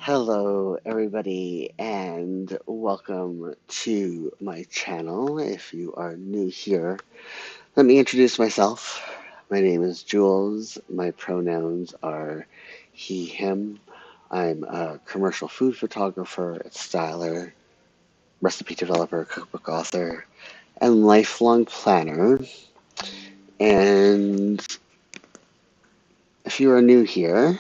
Hello, everybody, and welcome to my channel. If you are new here, let me introduce myself. My name is Jules. My pronouns are he, him. I'm a commercial food photographer, styler, recipe developer, cookbook author, and lifelong planner. And if you are new here,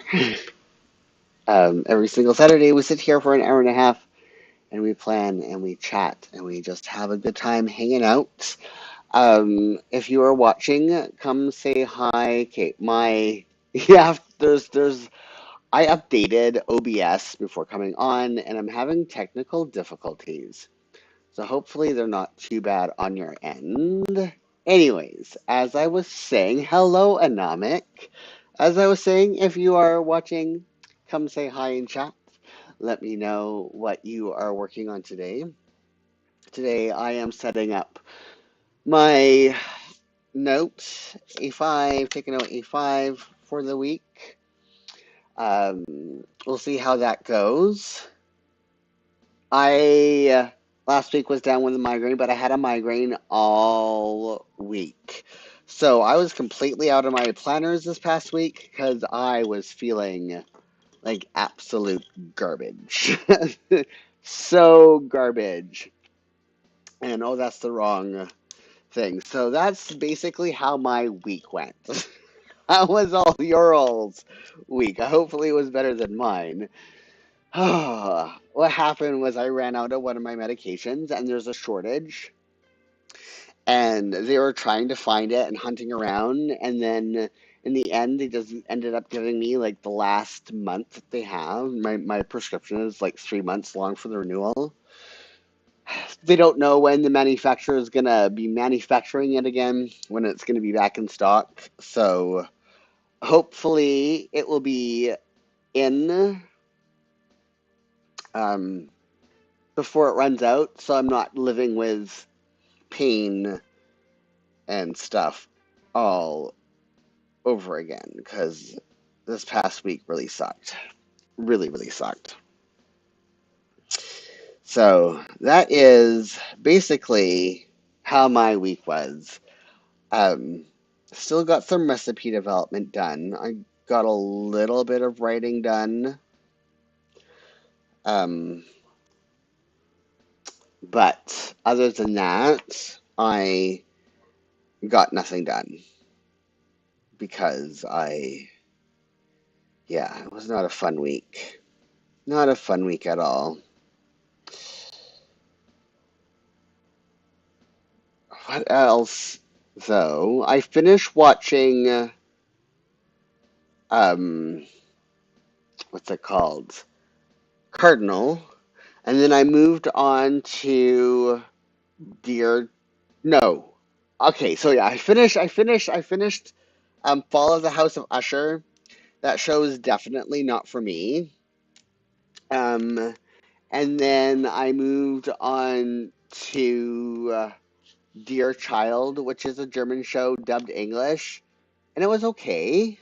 every single Saturday we sit here for an hour and a half and we plan and we chat and we just have a good time hanging out. If you are watching, come say hi. Okay, yeah, there's I updated OBS before coming on, and I'm having technical difficulties. So hopefully they're not too bad on your end. Anyways, as I was saying, hello Anamik. As I was saying, if you are watching, come say hi in chat. Let me know what you are working on today. Today I am setting up my note A5, taking out A5 for the week. We'll see how that goes. I last week was down with a migraine, but I had a migraine all week. So I was completely out of my planners this past week because I was feeling like absolute garbage. So garbage. And oh, that's the wrong thing. So that's basically how my week went. How was all your all's week? Hopefully it was better than mine. What happened was I ran out of one of my medications and there's a shortage. And they were trying to find it and hunting around. And then in the end, they just ended up giving me like the last month that they have. My prescription is like 3 months long for the renewal. They don't know when the manufacturer is going to be manufacturing it again, when it's going to be back in stock. So hopefully it will be in um, before it runs out, so I'm not living with pain and stuff all over again, because this past week really sucked. Really, really sucked. So that is basically how my week was. Um, Still got some recipe development done. I got a little bit of writing done. Um, but other than that, I got nothing done because yeah, it was not a fun week. Not a fun week at all. What else, though? I finished watching, um, what's it called? Cardinal. And then I moved on to Dear. No. Okay, so yeah, I finished Fall of the House of Usher. That show is definitely not for me. Um, and then I moved on to Dear Child, which is a German show dubbed English, and it was okay.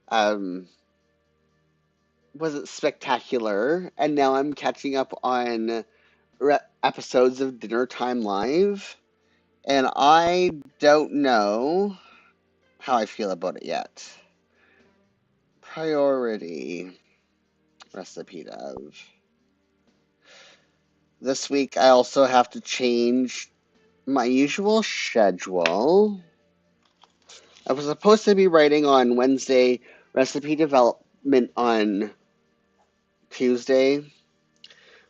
Um, wasn't spectacular, and now I'm catching up on episodes of Dinner Time Live, and I don't know how I feel about it yet. Priority recipe of. This week I also have to change my usual schedule. I was supposed to be writing on Wednesday, recipe development on Tuesday,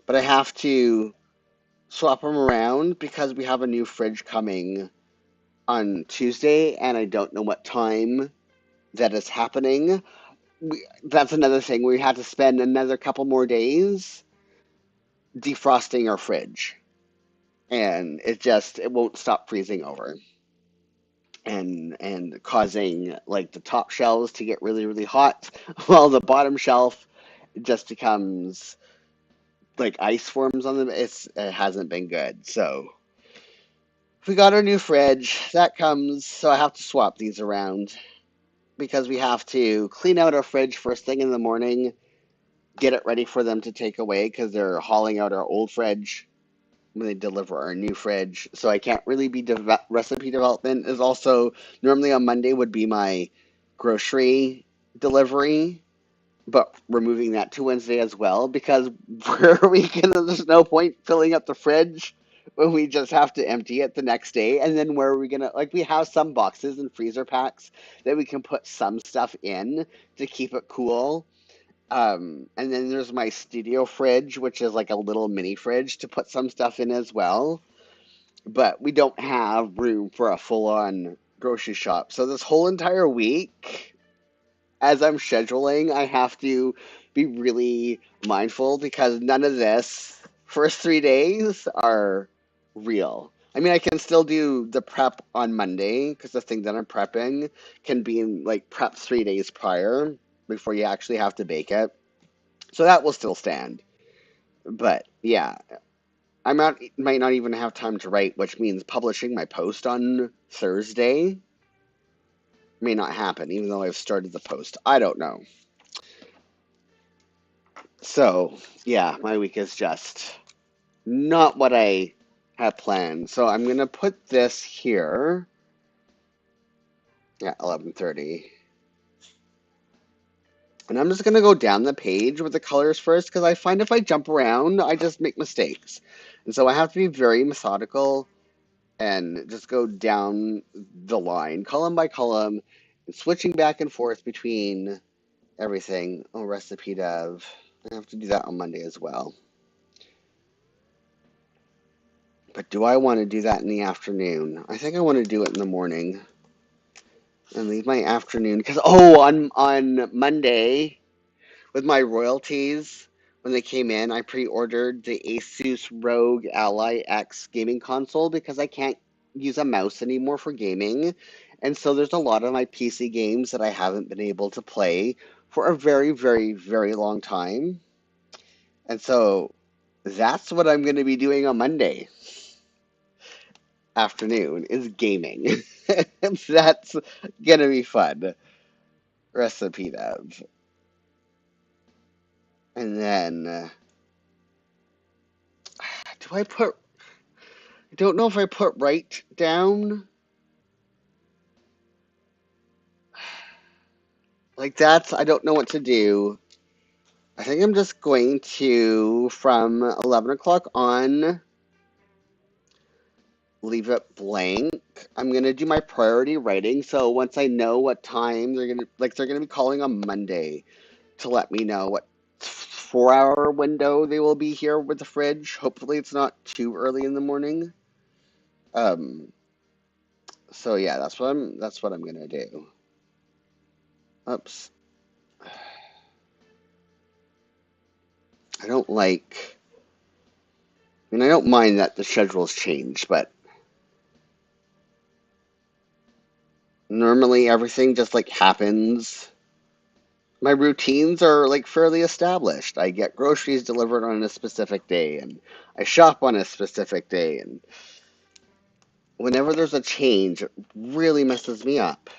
but I have to swap them around because we have a new fridge coming on Tuesday, and I don't know what time that is happening. That's another thing. We had to spend another couple more days defrosting our fridge, and it won't stop freezing over. And causing like the top shelves to get really really hot while the bottom shelf just becomes like ice forms on them. It hasn't been good. So we got our new fridge that comes, so I have to swap these around because we have to clean out our fridge first thing in the morning, get it ready for them to take away because they're hauling out our old fridge when they deliver our new fridge. So I can't really be recipe development is also normally on Monday would be my grocery delivery, but we're moving that to Wednesday as well because where are we gonna? There's no point filling up the fridge when we just have to empty it the next day. And then where are we gonna? Like we have some boxes and freezer packs that we can put some stuff in to keep it cool. And then there's my studio fridge, which is like a little mini fridge to put some stuff in as well. But we don't have room for a full-on grocery shop. So this whole entire week, as I'm scheduling, I have to be really mindful because none of this first 3 days are real. I mean, I can still do the prep on Monday because the thing that I'm prepping can be in like prep 3 days prior before you actually have to bake it. So that will still stand. But yeah, might not even have time to write, which means publishing my post on Thursday may not happen, even though I've started the post. I don't know. So yeah, my week is just not what I had planned. So I'm gonna put this here at 11:30. And I'm just gonna go down the page with the colors first because I find if I jump around, I just make mistakes. And so I have to be very methodical and just go down the line, column by column, and switching back and forth between everything. Oh, recipe dev. I have to do that on Monday as well. But do I want to do that in the afternoon? I think I want to do it in the morning and leave my afternoon because on Monday with my royalties when they came in, I pre-ordered the Asus ROG Ally X gaming console because I can't use a mouse anymore for gaming. And so there's a lot of my PC games that I haven't been able to play for a very, very, very long time. And so that's what I'm going to be doing on Monday afternoon is gaming. That's going to be fun. Recipe dev. And then do I put I don't know if I put right down. Like that's, I don't know what to do. I think I'm just going to, from 11 o'clock on, leave it blank. I'm going to do my priority writing. So once I know what time they're going to be calling on Monday to let me know what 4 hour window they will be here with the fridge. Hopefully it's not too early in the morning. Um, so yeah, that's what I'm going to do. Oops. I don't like I mean, I don't mind that the schedule's changed, but normally everything just like happens. My routines are like fairly established. I get groceries delivered on a specific day and I shop on a specific day. And whenever there's a change, it really messes me up.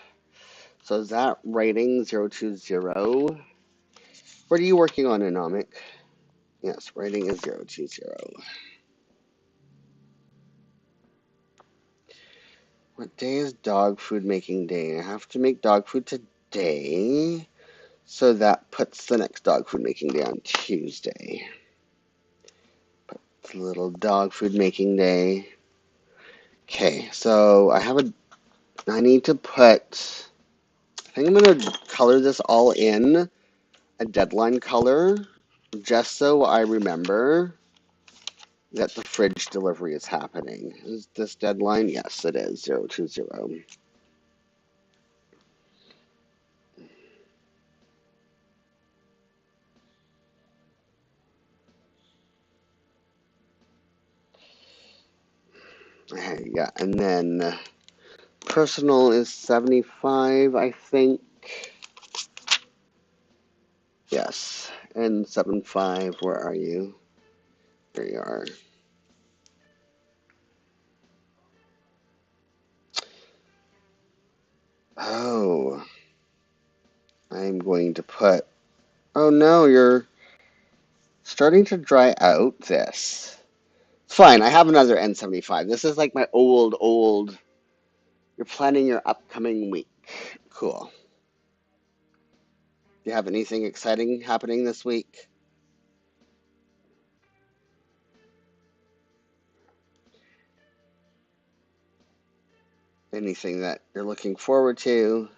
So is that writing 020? What are you working on, Anomic? Yes, writing is 020. What day is dog food making day? I have to make dog food today. So that puts the next dog food making day on Tuesday. It's a little dog food making day. Okay, so I need to put, I think I'm going to color this all in a deadline color just so I remember that the fridge delivery is happening. Is this deadline? Yes, it is, 020. Okay, yeah, and then personal is 75, I think. Yes, and 75, where are you? There you are. Oh, I'm going to put, oh no, you're Starting to dry out this. It's fine. I have another N75. This is like my old. You're planning your upcoming week. Cool. Do you have anything exciting happening this week? Anything that you're looking forward to?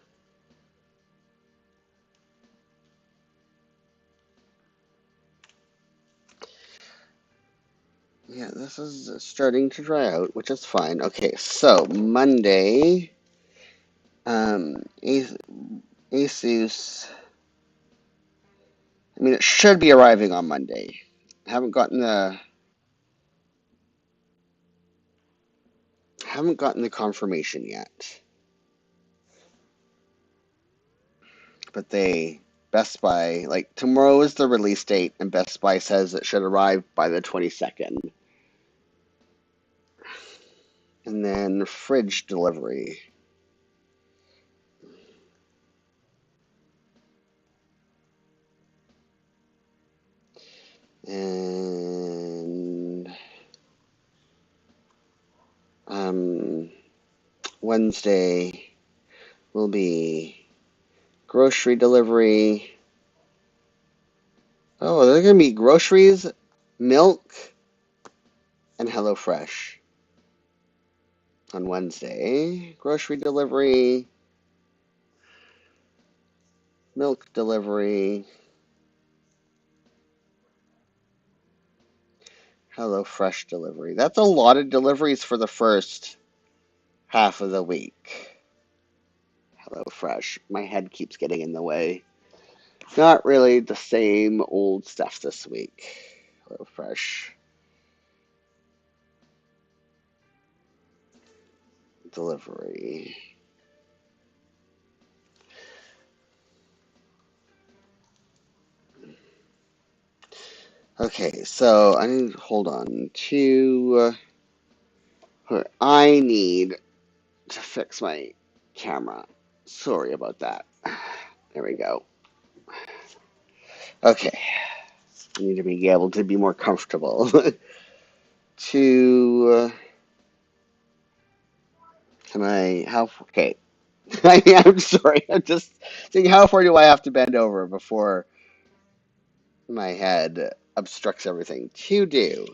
Yeah, this is starting to dry out, which is fine. Okay, so Monday, Asus. I mean, it should be arriving on Monday. Haven't gotten the confirmation yet. But Best Buy, like tomorrow is the release date, and Best Buy says it should arrive by the 22nd. And then fridge delivery. And Wednesday will be grocery delivery. Oh, they're going to be groceries, milk, and HelloFresh on Wednesday. Grocery delivery, milk delivery, HelloFresh delivery. That's a lot of deliveries for the first half of the week. HelloFresh. My head keeps getting in the way. Not really the same old stuff this week. HelloFresh delivery. Okay, so I need hold on to. I need to fix my camera. Sorry about that. There we go. Okay, I need to be able to be more comfortable. to Can I? How? Okay. I'm sorry. I'm just thinking, how far do I have to bend over before my head obstructs everything to do?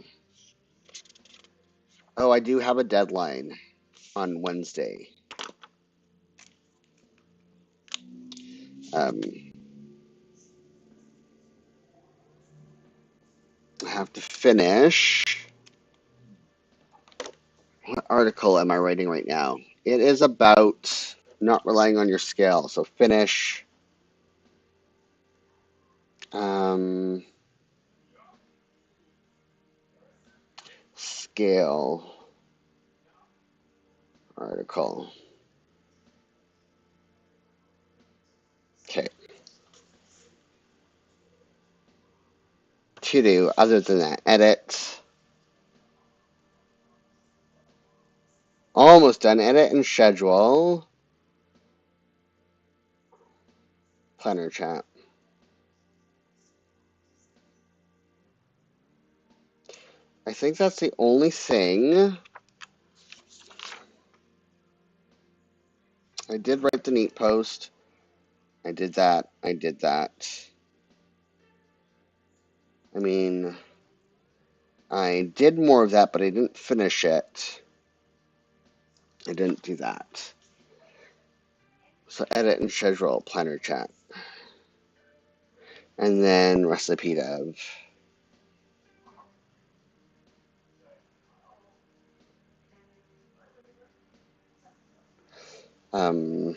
Oh, I do have a deadline on Wednesday. Um, I have to finish. What article am I writing right now? It is about not relying on your scale. So finish um, scale article. Okay. To do other than that, edit. Almost done. Edit and schedule. Planner chat. I think that's the only thing. I did write the neat post. I did that. I did that. I mean, I did more of that, but I didn't finish it. I didn't do that. So edit and schedule planner chat. And then recipe dev. Um,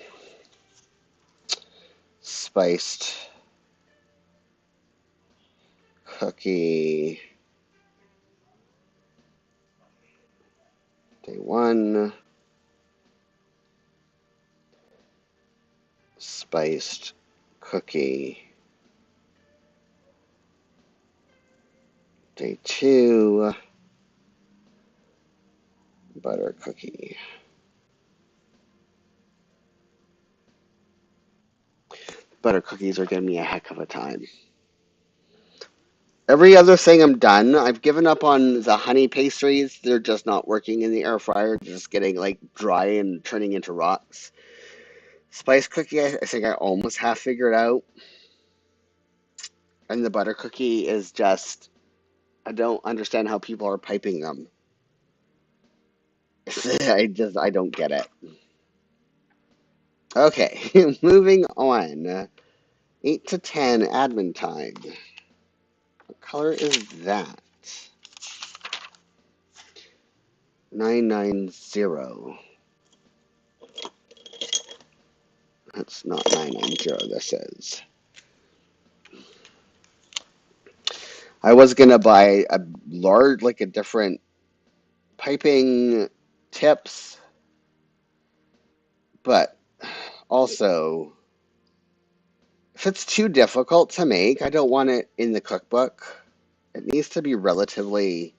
spiced cookie day 1. Spiced cookie day 2. Butter cookie. Butter cookies are giving me a heck of a time. Every other thing I'm done. I've given up on the honey pastries. They're just not working in the air fryer. They're just getting like dry and turning into rocks. Spice cookie, I think I almost half figured out. And the butter cookie is just, I don't understand how people are piping them. I don't get it. Okay, moving on. 8 to 10 admin time. What color is that? 990. That's not 990, this is. I was gonna buy a large, like a different piping tips, but also, if it's too difficult to make, I don't want it in the cookbook. It needs to be relatively,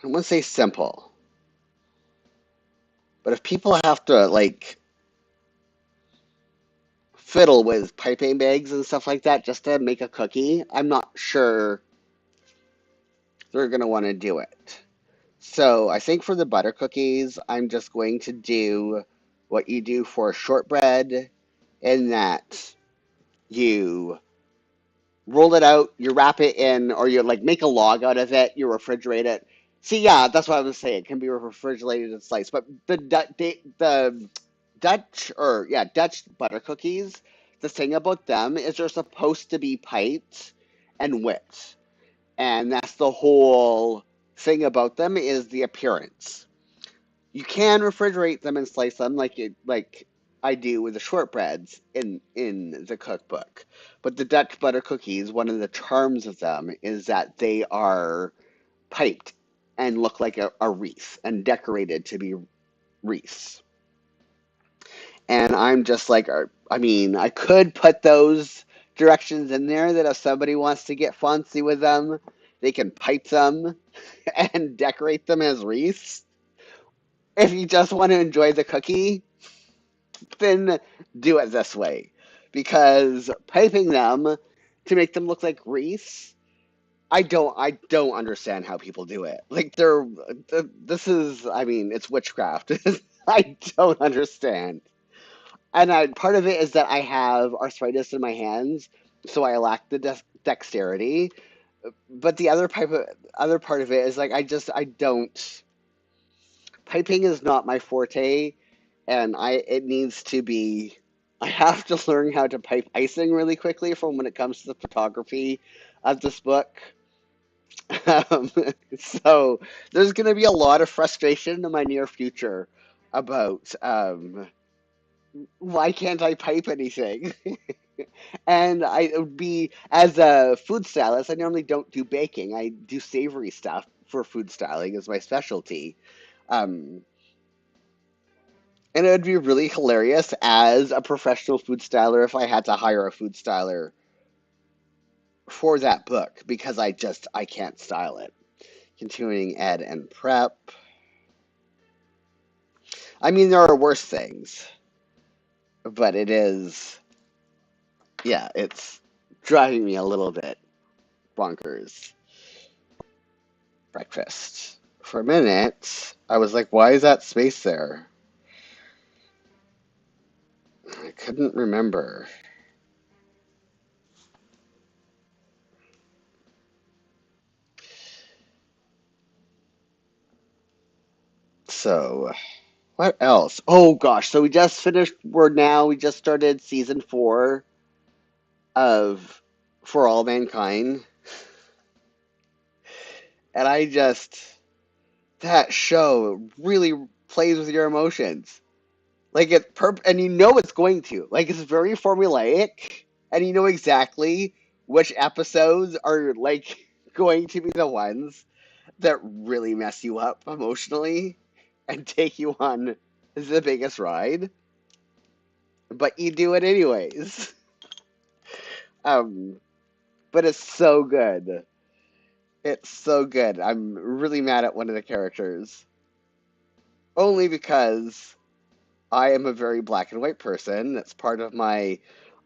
I wouldn't say simple, but if people have to like fiddle with piping bags and stuff like that just to make a cookie, I'm not sure they're gonna want to do it. So I think for the butter cookies, I'm just going to do what you do for shortbread, in that you roll it out, you wrap it in, or you like make a log out of it, you refrigerate it. See, yeah, that's what I was saying. It can be refrigerated and sliced. But the Dutch, or yeah, Dutch butter cookies, the thing about them is they're supposed to be piped and whipped. And that's the whole thing about them, is the appearance. You can refrigerate them and slice them like I do with the shortbreads in the cookbook. But the Dutch butter cookies, one of the charms of them is that they are piped and look like a wreath and decorated to be wreaths. And I'm just like, I mean, I could put those directions in there that if somebody wants to get fancy with them, they can pipe them and decorate them as wreaths. If you just want to enjoy the cookie, then do it this way. Because piping them to make them look like wreaths, I don't understand how people do it. Like this is, I mean, it's witchcraft. I don't understand. And part of it is that I have arthritis in my hands, so I lack the dexterity. But the other part of it is like I don't. Piping is not my forte, and it needs to be. I have to learn how to pipe icing really quickly from when it comes to the photography of this book. Um, so there's going to be a lot of frustration in my near future about why can't I pipe anything? And it would be, as a food stylist, I normally don't do baking. I do savory stuff for food styling as my specialty. Um, and it would be really hilarious as a professional food styler if I had to hire a food styler for that book, because I can't style it. Continuing ed and prep. I mean, there are worse things, but yeah, it's driving me a little bit bonkers. Breakfast. For a minute, I was like, why is that space there? I couldn't remember. So, what else? Oh gosh, so we just finished, we just started season 4 of For All Mankind. And that show really plays with your emotions. Like and you know it's going to. Like it's very formulaic, and you know exactly which episodes are like going to be the ones that really mess you up emotionally and take you on the biggest ride. But you do it anyways. Um, but it's so good. It's so good. I'm really mad at one of the characters. Only because I am a very black and white person. That's part of my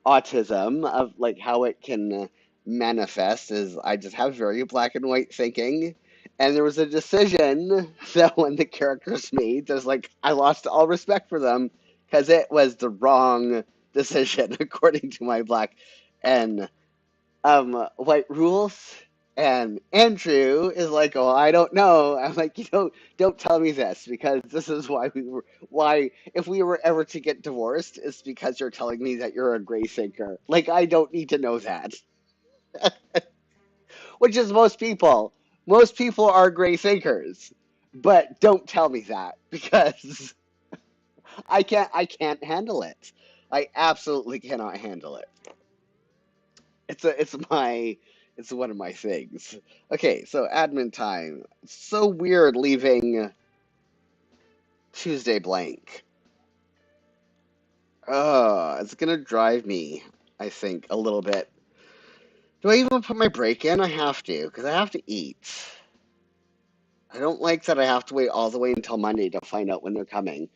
autism of like how it can manifest is I just have very black and white thinking. And there was a decision that when the characters made, there's like I lost all respect for them because it was the wrong decision according to my black and white rules. And Andrew is like, "Oh, I don't know." I'm like, "You don't tell me this because this is why if we were ever to get divorced, it's because you're telling me that you're a gray thinker. Like I don't need to know that." Which is most people. Most people are gray thinkers, but don't tell me that because I can't handle it. I absolutely cannot handle it. It's one of my things. Okay, so admin time. It's so weird leaving Tuesday blank. It's gonna drive me, I think, a little bit. Do I even put my break in? I have to, because I have to eat. I don't like that I have to wait all the way until Monday to find out when they're coming.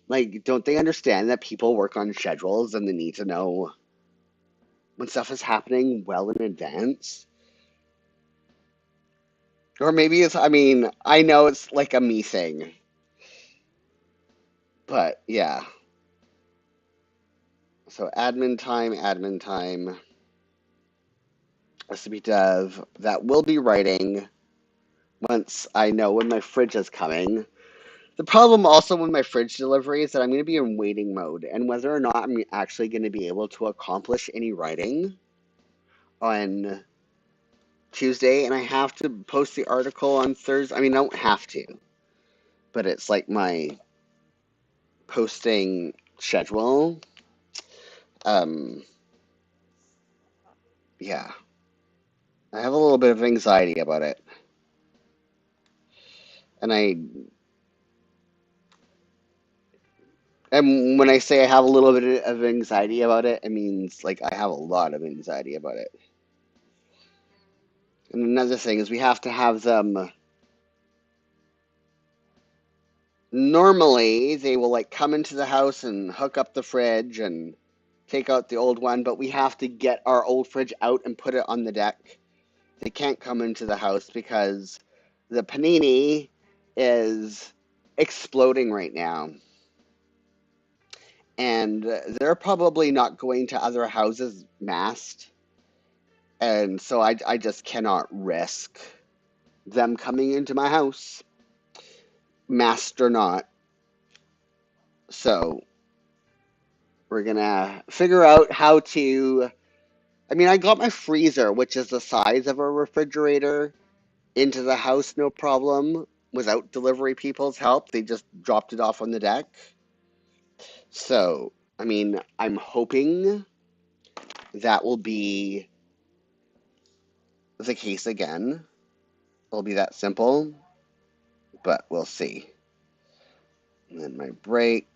Like, don't they understand that people work on schedules and they need to know when stuff is happening well in advance? Or maybe I mean, I know it's like a me thing, but yeah. So admin time, recipe dev. That will be writing once I know when my fridge is coming. The problem also with my fridge delivery is that I'm going to be in waiting mode, and whether or not I'm actually going to be able to accomplish any writing on Tuesday, and I have to post the article on Thursday. I mean, I don't have to, but it's like my posting schedule. Um, yeah, I have a little bit of anxiety about it, and and when I say I have a little bit of anxiety about it, it means like I have a lot of anxiety about it. And another thing is we have to have them. Normally, they will like come into the house and hook up the fridge and take out the old one, but we have to get our old fridge out and put it on the deck. They can't come into the house because the panini is exploding right now. And they're probably not going to other houses masked. And so I just cannot risk them coming into my house, masked or not. So we're gonna figure out how to. I mean, I got my freezer, which is the size of a refrigerator, into the house no problem without delivery people's help. They just dropped it off on the deck. So, I mean, I'm hoping that will be the case again. It'll be that simple, but we'll see. And then my break.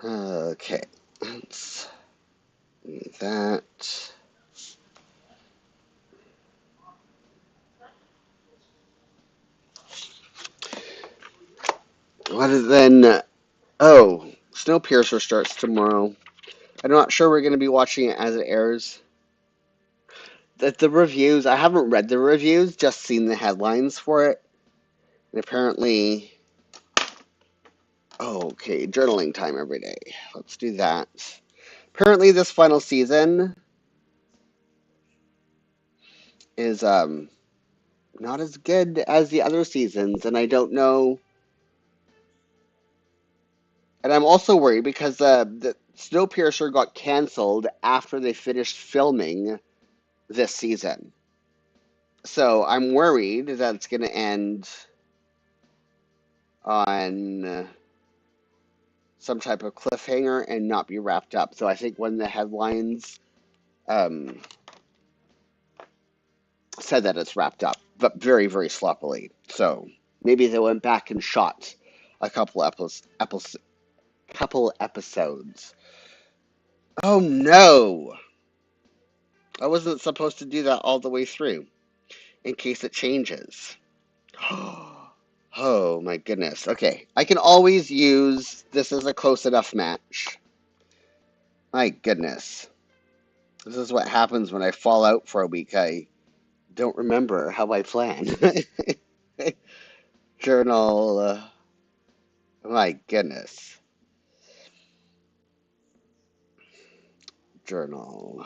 Okay, let's do that. What is then? Oh, Snowpiercer starts tomorrow. I'm not sure we're going to be watching it as it airs. The reviews, I haven't read the reviews, just seen the headlines for it. And apparently, oh, okay, journaling time every day. Let's do that. Apparently, this final season is not as good as the other seasons, and I don't know. And I'm also worried because the Snowpiercer got canceled after they finished filming this season. So I'm worried that it's going to end on some type of cliffhanger and not be wrapped up. So I think when the headlines um, said that it's wrapped up, but very, very sloppily. So maybe they went back and shot a couple episodes. Oh no! I wasn't supposed to do that all the way through in case it changes. Oh my goodness. Okay, I can always use this as a close enough match. My goodness. This is what happens when I fall out for a week. I don't remember how I plan. Journal. My goodness. Journal.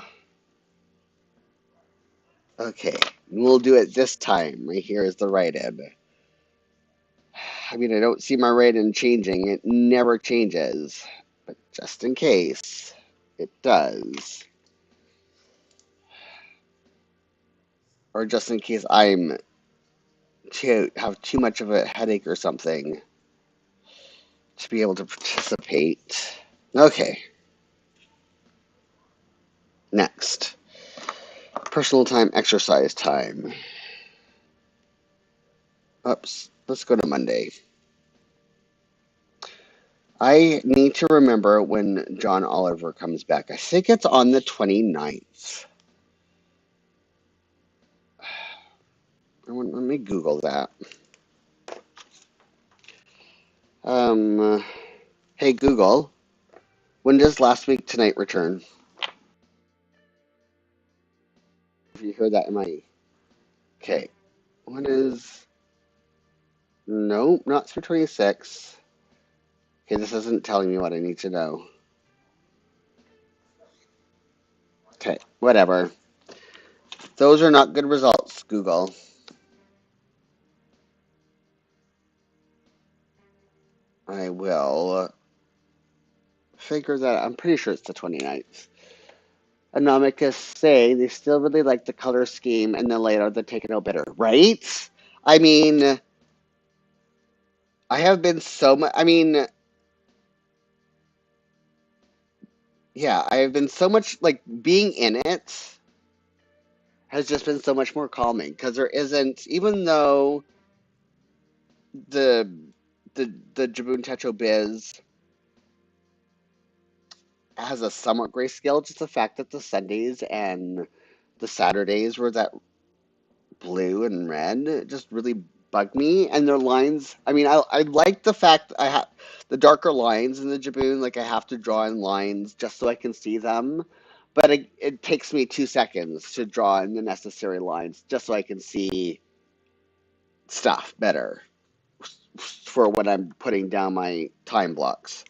Okay, we'll do it this time. Right here is the right end. I mean, I don't see my right end changing. It never changes. But just in case, it does. Or just in case have too much of a headache or something to be able to participate. Okay, next. Personal time, exercise time. Oops, let's go to Monday. I need to remember when John Oliver comes back. I think it's on the 29th. Let me Google that. Hey Google, when does Last Week Tonight return? If you heard that in my... Okay, when is... No, not through 26. Okay, this isn't telling me what I need to know. Okay, whatever. Those are not good results, Google. I will figure that out. I'm pretty sure it's the 29th. Anomikas say they still really like the color scheme and then later they take it out better, right? I mean, I have been so much, I mean, yeah, I have been so much, like, being in it has just been so much more calming because there isn't, even though the the Jibun Techo Biz has a somewhat grayscale, just the fact that the Sundays and the Saturdays were that blue and red just really bugged me. And their lines, I mean, I like the fact I have the darker lines in the Jibun, like I have to draw in lines just so I can see them. But it takes me 2 seconds to draw in the necessary lines just so I can see stuff better for when I'm putting down my time blocks.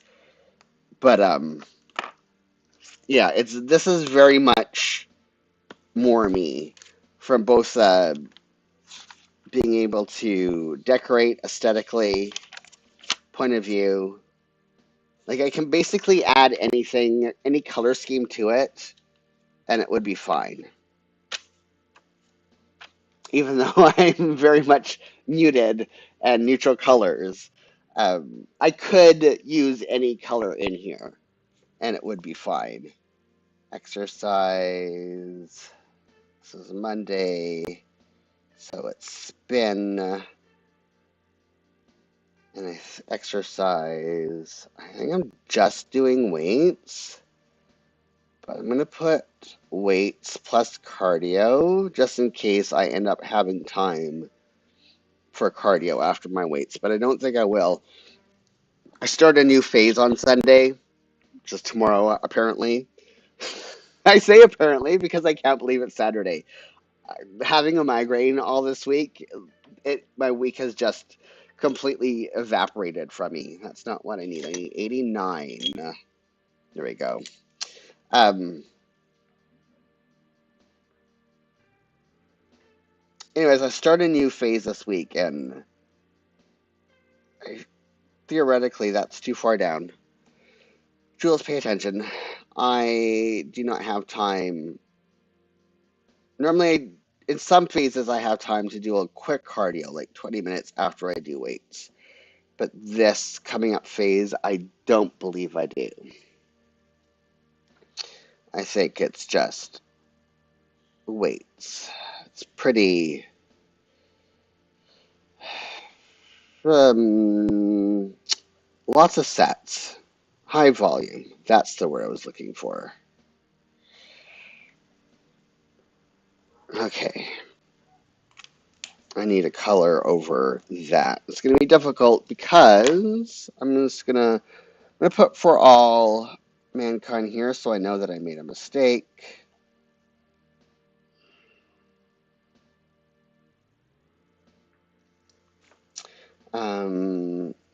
But yeah, it's this is very much more me from both being able to decorate aesthetically point of view. Like I can basically add anything, any color scheme to it, and it would be fine. Even though I'm very much muted and neutral colors, I could use any color in here, and it would be fine. Exercise. This is Monday, so it's spin and exercise. I think I'm just doing weights. But I'm going to put weights plus cardio just in case I end up having time for cardio after my weights. But I don't think I will. I start a new phase on Sunday, just tomorrow, apparently. I say apparently because I can't believe it's Saturday. Having a migraine all this week, my week has just completely evaporated from me. That's not what I need. I need 89. There we go. Um, Anyways, I start a new phase this week, and theoretically, that's too far down. Jules, pay attention. I do not have time. Normally, in some phases, I have time to do a quick cardio, like 20 minutes after I do weights. But this coming up phase, I don't believe I do. I think it's just weights. It's pretty. Lots of sets. High volume. That's the word I was looking for. Okay. I need a color over that. It's going to be difficult because I'm gonna put for all mankind here so I know that I made a mistake.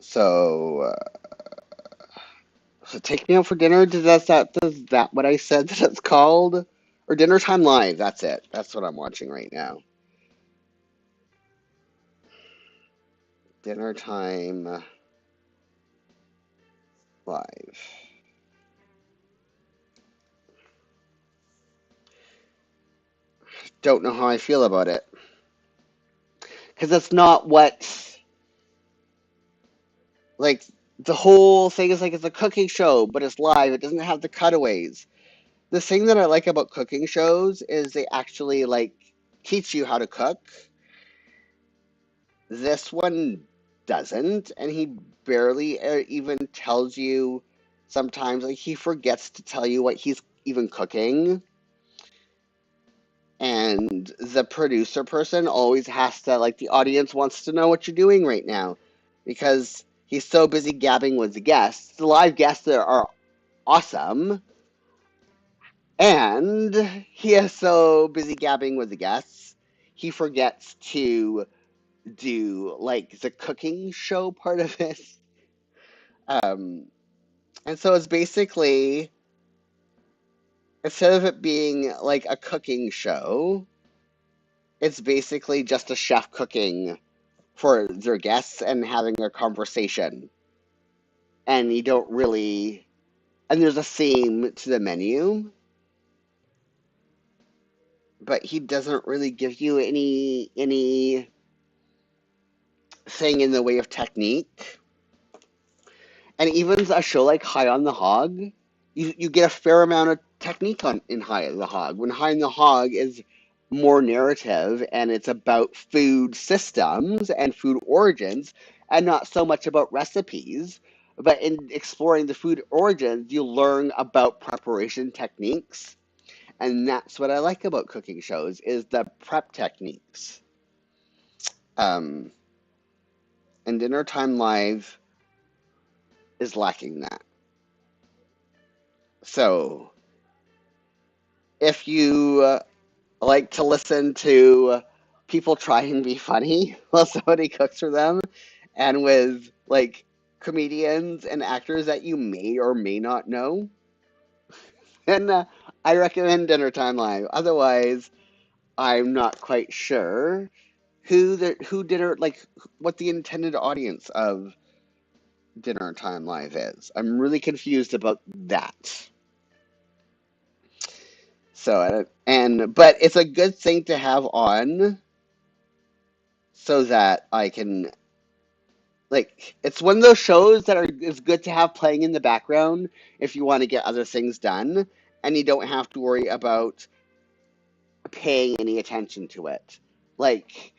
So so take me out for dinner. Does that what I said that it's called? Or Dinner Time Live? That's it. That's what I'm watching right now. Dinner Time Live. Don't know how I feel about it because that's not what like the whole thing is like it's a cooking show, but it's live. It doesn't have the cutaways. The thing that I like about cooking shows is they actually like teach you how to cook. This one doesn't, and he barely even tells you sometimes, like he forgets to tell you what he's even cooking. And the producer person always has to, like, the audience wants to know what you're doing right now because he's so busy gabbing with the guests. The live guests there are awesome, and he is so busy gabbing with the guests, he forgets to do like the cooking show part of it. Um, and so it's basically, instead of it being like a cooking show, it's basically just a chef cooking for their guests and having a conversation. And you don't really, and there's a theme to the menu, but he doesn't really give you any thing in the way of technique. And even a show like High on the Hog, you get a fair amount of technique on in High on the Hog. When High on the Hog is more narrative and it's about food systems and food origins and not so much about recipes, but in exploring the food origins, you learn about preparation techniques. And that's what I like about cooking shows is the prep techniques. Um, and Dinner Time Live is lacking that. So if you like to listen to people try and be funny while somebody cooks for them, and with like comedians and actors that you may or may not know, then I recommend Dinner Time Live. Otherwise, I'm not quite sure who dinner like what the intended audience of Dinner Time Live is. I'm really confused about that. So and but it's a good thing to have on so that I can like it's one of those shows that are is good to have playing in the background if you want to get other things done and you don't have to worry about paying any attention to it. Like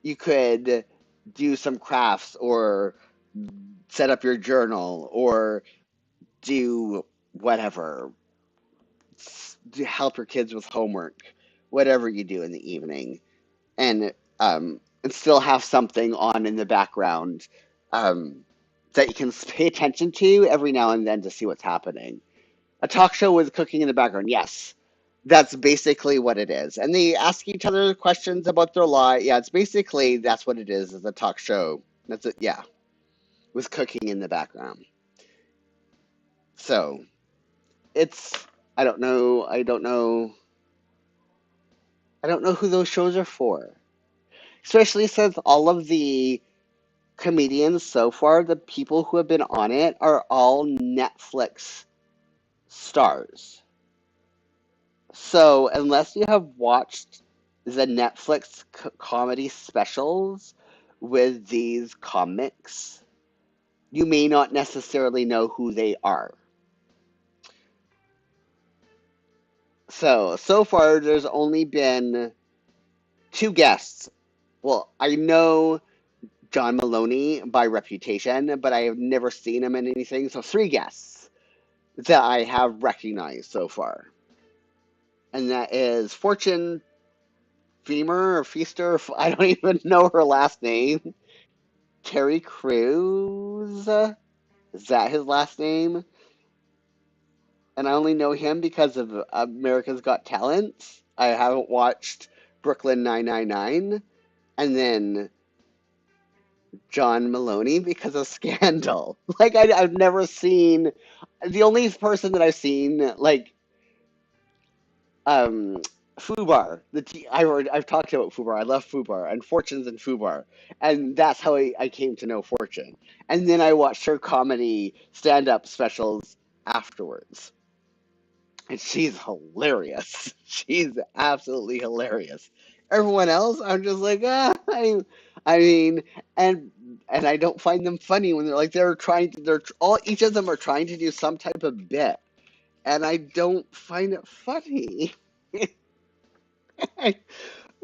you could do some crafts or set up your journal or do whatever, help your kids with homework, whatever you do in the evening, and still have something on in the background um, that you can pay attention to every now and then to see what's happening. A talk show with cooking in the background, yes, that's basically what it is. And they ask each other questions about their life. Yeah, it's basically that's what it is a talk show. That's it. Yeah, with cooking in the background. So it's I don't know. I don't know who those shows are for. Especially since all of the comedians so far, the people who have been on it are all Netflix stars. So unless you have watched the Netflix comedy specials with these comics, you may not necessarily know who they are. So far there's only been two guests. Well, I know John Maloney by reputation, but I have never seen him in anything. So three guests that I have recognized so far. And that is Fortune Femer or Feaster. I don't even know her last name. Terry Crews. Is that his last name? And I only know him because of America's Got Talent. I haven't watched Brooklyn 999. And then John Maloney because of Scandal. Like I've never seen the only person that I've seen like um Fubar. I've talked about Fubar. I love Fubar and Fortunes and Fubar, and that's how I came to know Fortune. And then I watched her comedy stand-up specials afterwards, and she's hilarious. She's absolutely hilarious. Everyone else, I'm just like, I mean, and and I don't find them funny when they're trying to, they're all each of them are trying to do some type of bit, and I don't find it funny.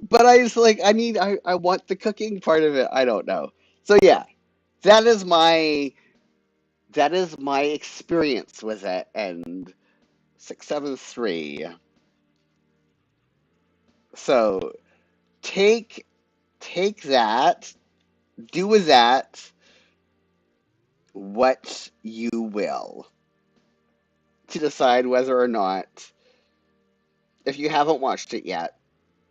But I just like, I want the cooking part of it. I don't know. So yeah, that is my that is my experience with it. And 673. So take take that, do with that what you will to decide whether or not, if you haven't watched it yet.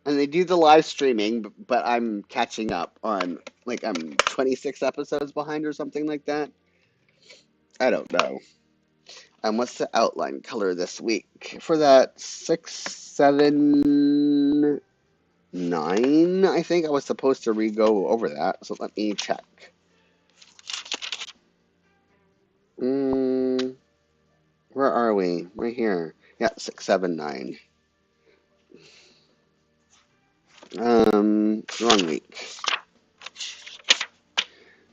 And they do the live streaming, but I'm catching up on, like, I'm 26 episodes behind or something like that. I don't know. What's the outline color this week for that 679? I think I was supposed to re-go over that, so let me check. Mm, where are we? Right here. Yeah, 679. Wrong week.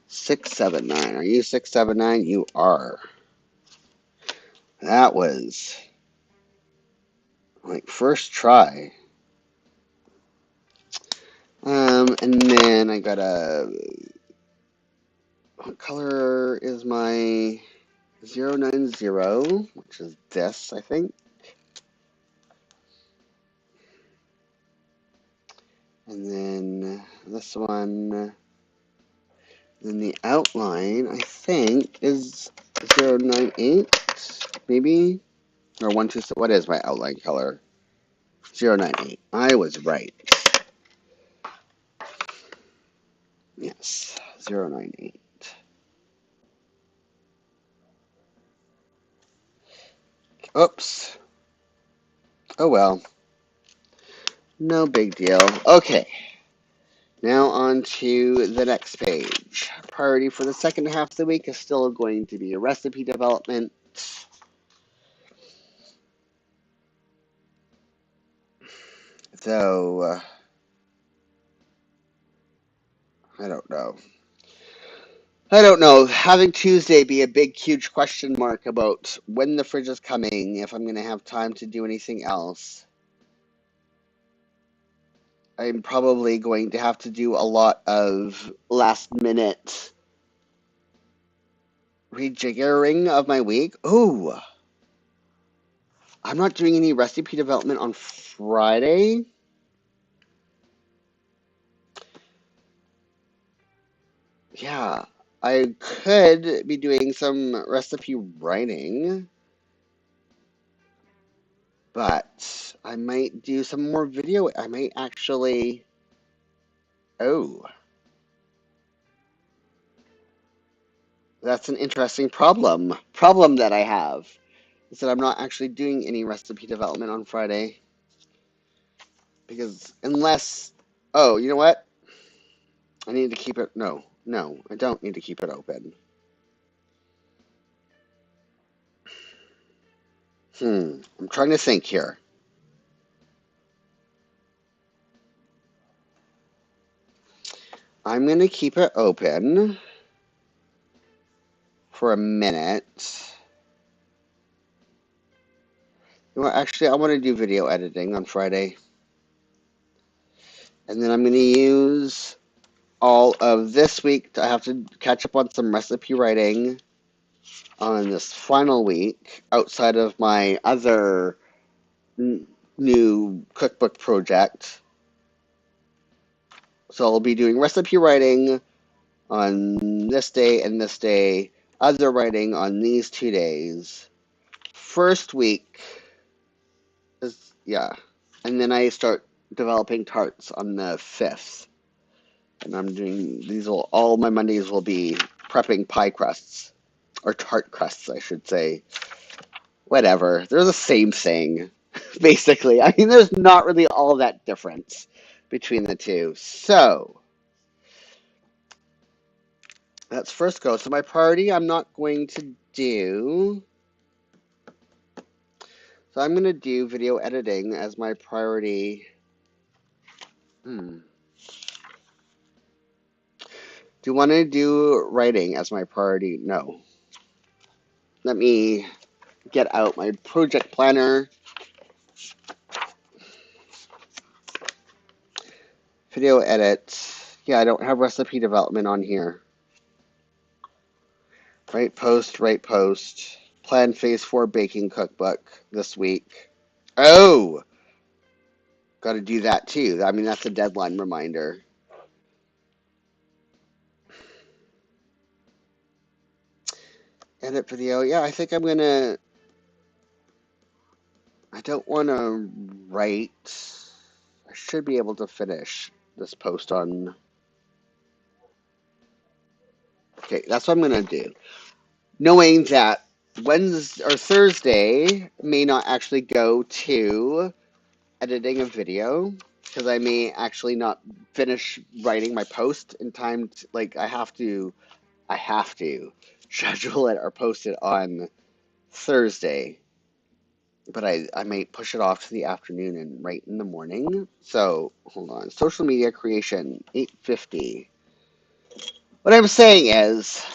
679. Are you 679? You are. That was like first try. And then I got what color is my 090, which is this, I think. And then this one. Then the outline, I think, is 098, maybe? Or 126. What is my outline color? 098. I was right. Yes, 098. Oops. Oh well. No big deal. Okay. Now on to the next page. Priority for the second half of the week is still going to be recipe development. Though, I don't know. I don't know. Having Tuesday be a big, huge question mark about when the fridge is coming, if I'm going to have time to do anything else. I'm probably going to have to do a lot of last minute rejiggering of my week. Ooh, I'm not doing any recipe development on Friday. Yeah, I could be doing some recipe writing, but I might do some more video. I might actually. Oh, that's an interesting problem that I have, is that I'm not actually doing any recipe development on Friday. Because unless, oh, you know what? I need to keep it, no, I don't need to keep it open. I'm trying to think here. I'm going to keep it open for a minute. You know what, actually, I want to do video editing on Friday. And then I'm going to use all of this week. I have to catch up on some recipe writing on this final week outside of my other new cookbook project. So I'll be doing recipe writing on this day and this day, other writing on these 2 days. First week is, yeah. And then I start developing tarts on the 5th. And I'm doing, all my Mondays will be prepping pie crusts, or tart crusts, I should say. Whatever. They're the same thing, basically. I mean, there's not really all that difference between the two. So, that's first go. So my priority I'm not going to do. So I'm going to do video editing as my priority. Do you want to do writing as my priority? No. Let me get out my project planner. Video edit. Yeah, I don't have recipe development on here. Write post, write post. Plan phase 4 baking cookbook this week. Oh, got to do that too. I mean, that's a deadline reminder. Edit video. Yeah, I think I'm going to. I don't want to write. I should be able to finish this post on. Okay, that's what I'm going to do. Knowing that Wednesday or Thursday may not actually go to editing a video because I may actually not finish writing my post in time to, like I have to schedule it or post it on Thursday, but I might push it off to the afternoon and write in the morning. So hold on. Social media creation 8:50. What I'm saying is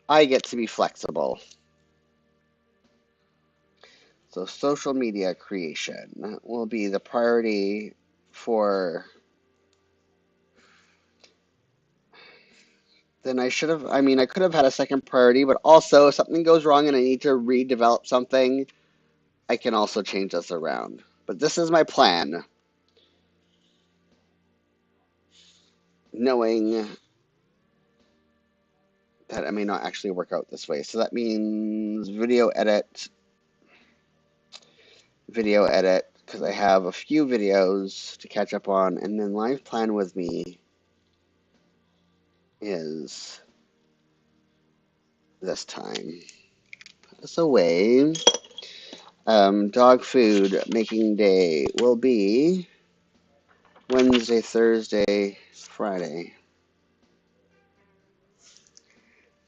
I get to be flexible. So social media creation will be the priority for. Then I should have, I mean, I could have had a second priority, but also if something goes wrong and I need to redevelop something, I can also change this around. But this is my plan, knowing that it may not actually work out this way. So that means video edit, because I have a few videos to catch up on, and then live plan with me is this time. Put this away. Dog food making day will be Wednesday, Thursday, Friday.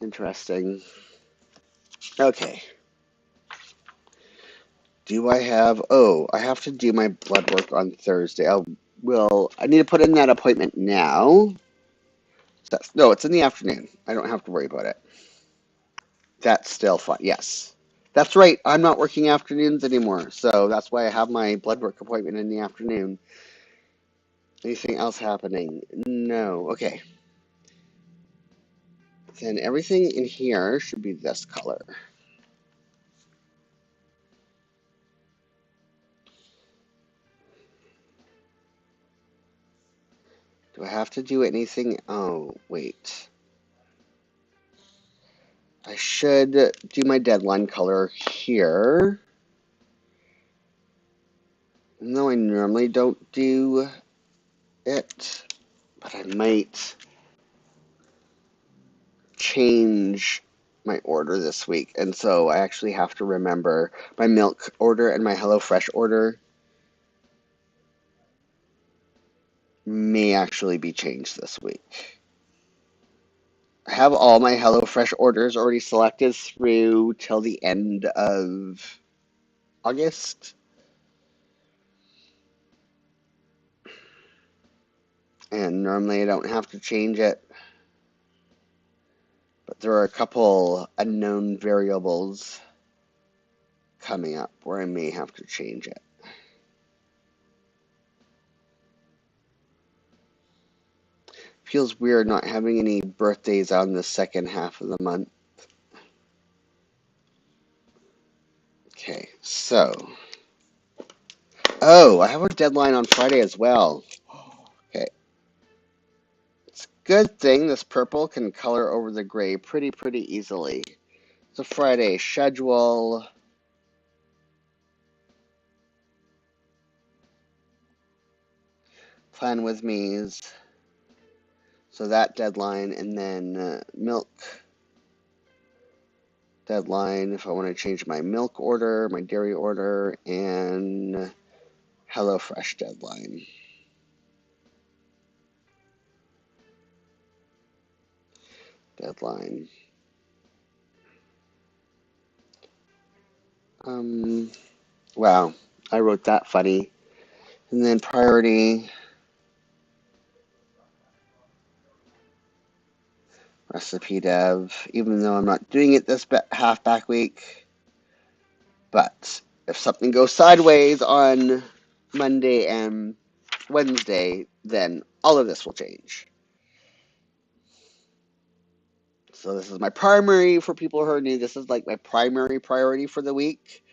Interesting. Okay. Do I have... Oh, I have to do my blood work on Thursday. I need to put in that appointment now. No, it's in the afternoon. I don't have to worry about it. That's still fine. Yes. That's right. I'm not working afternoons anymore. So that's why I have my blood work appointment in the afternoon. Anything else happening? No. Okay. Then everything in here should be this color. Do I have to do anything? Oh, wait. I should do my deadline color here. No, I normally don't do it, but I might change my order this week. And so I actually have to remember my milk order and my HelloFresh order may actually be changed this week. I have all my HelloFresh orders already selected through till the end of August. And normally I don't have to change it. But there are a couple unknown variables coming up where I may have to change it. Feels weird not having any birthdays on the second half of the month. Okay, so. Oh, I have a deadline on Friday as well. Okay. good thing this purple can color over the gray pretty easily. It's a Friday schedule. Plan with me's. So that deadline, and then milk deadline if I want to change my milk order, my dairy order, and HelloFresh deadline. Wow, I wrote that funny. And then priority, recipe dev, even though I'm not doing it this half back week. But if something goes sideways on Monday and Wednesday, then all of this will change. So this is my primary, for people who are new, this is like my primary priority for the week.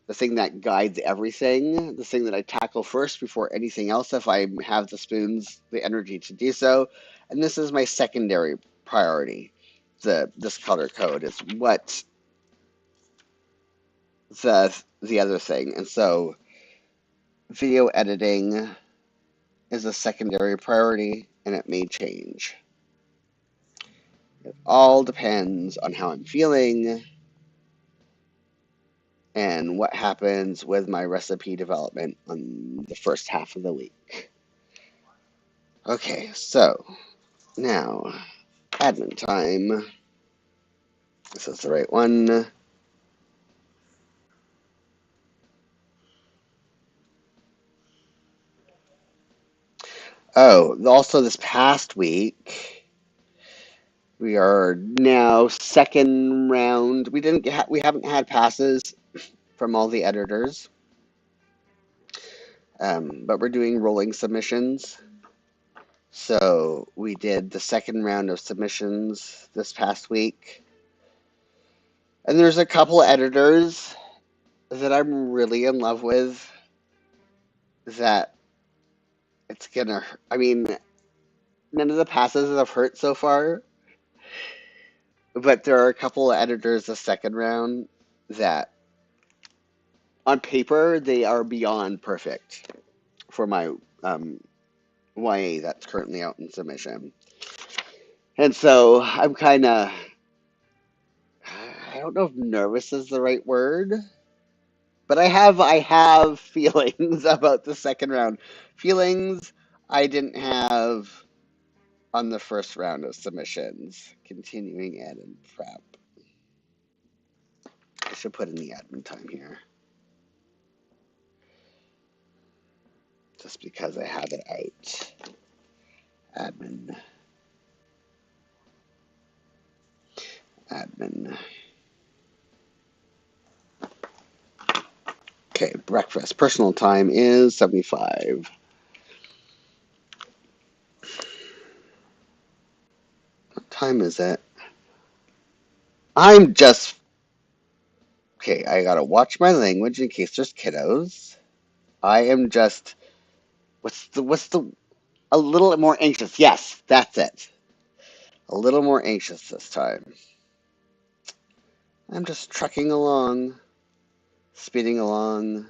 The thing that guides everything, the thing that I tackle first before anything else if I have the spoons, the energy to do so. And this is my secondary priority. This color code is what the other thing. And so video editing is a secondary priority, and it may change. It all depends on how I'm feeling and what happens with my recipe development on the first half of the week. Okay, so now admin time. This is the right one. Oh, also this past week, we are now second round. We haven't had passes from all the editors, but we're doing rolling submissions. So we did the second round of submissions this past week. And there's a couple editors that I'm really in love with that it's gonna, I mean, none of the passes have hurt so far, but there are a couple of editors the second round that on paper they are beyond perfect for my YA that's currently out in submission. And so I'm kind of, I don't know if nervous is the right word, but I have feelings about the second round. Feelings I didn't have on the first round of submissions. Continuing admin prep. I should put in the admin time here. Just because I have it out. Admin. Okay, breakfast. Personal time is 75. What time is it? I'm just... Okay, I gotta watch my language in case there's kiddos. I am just... A little more anxious. Yes, that's it. A little more anxious this time. I'm just trucking along, speeding along.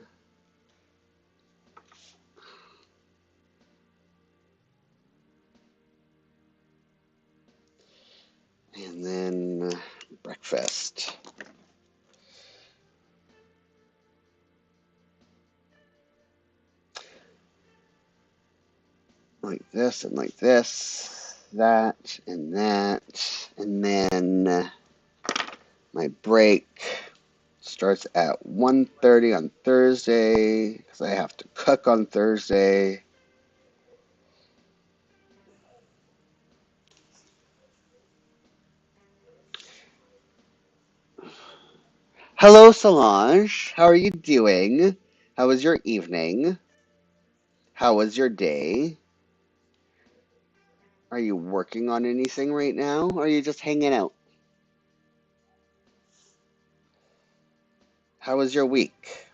And then breakfast. Like this and like this, that and that. And then my break starts at 1:30 on Thursday because I have to cook on Thursday. Hello, Solange. How are you doing? How was your evening? How was your day? Are you working on anything right now, or are you just hanging out? How was your week?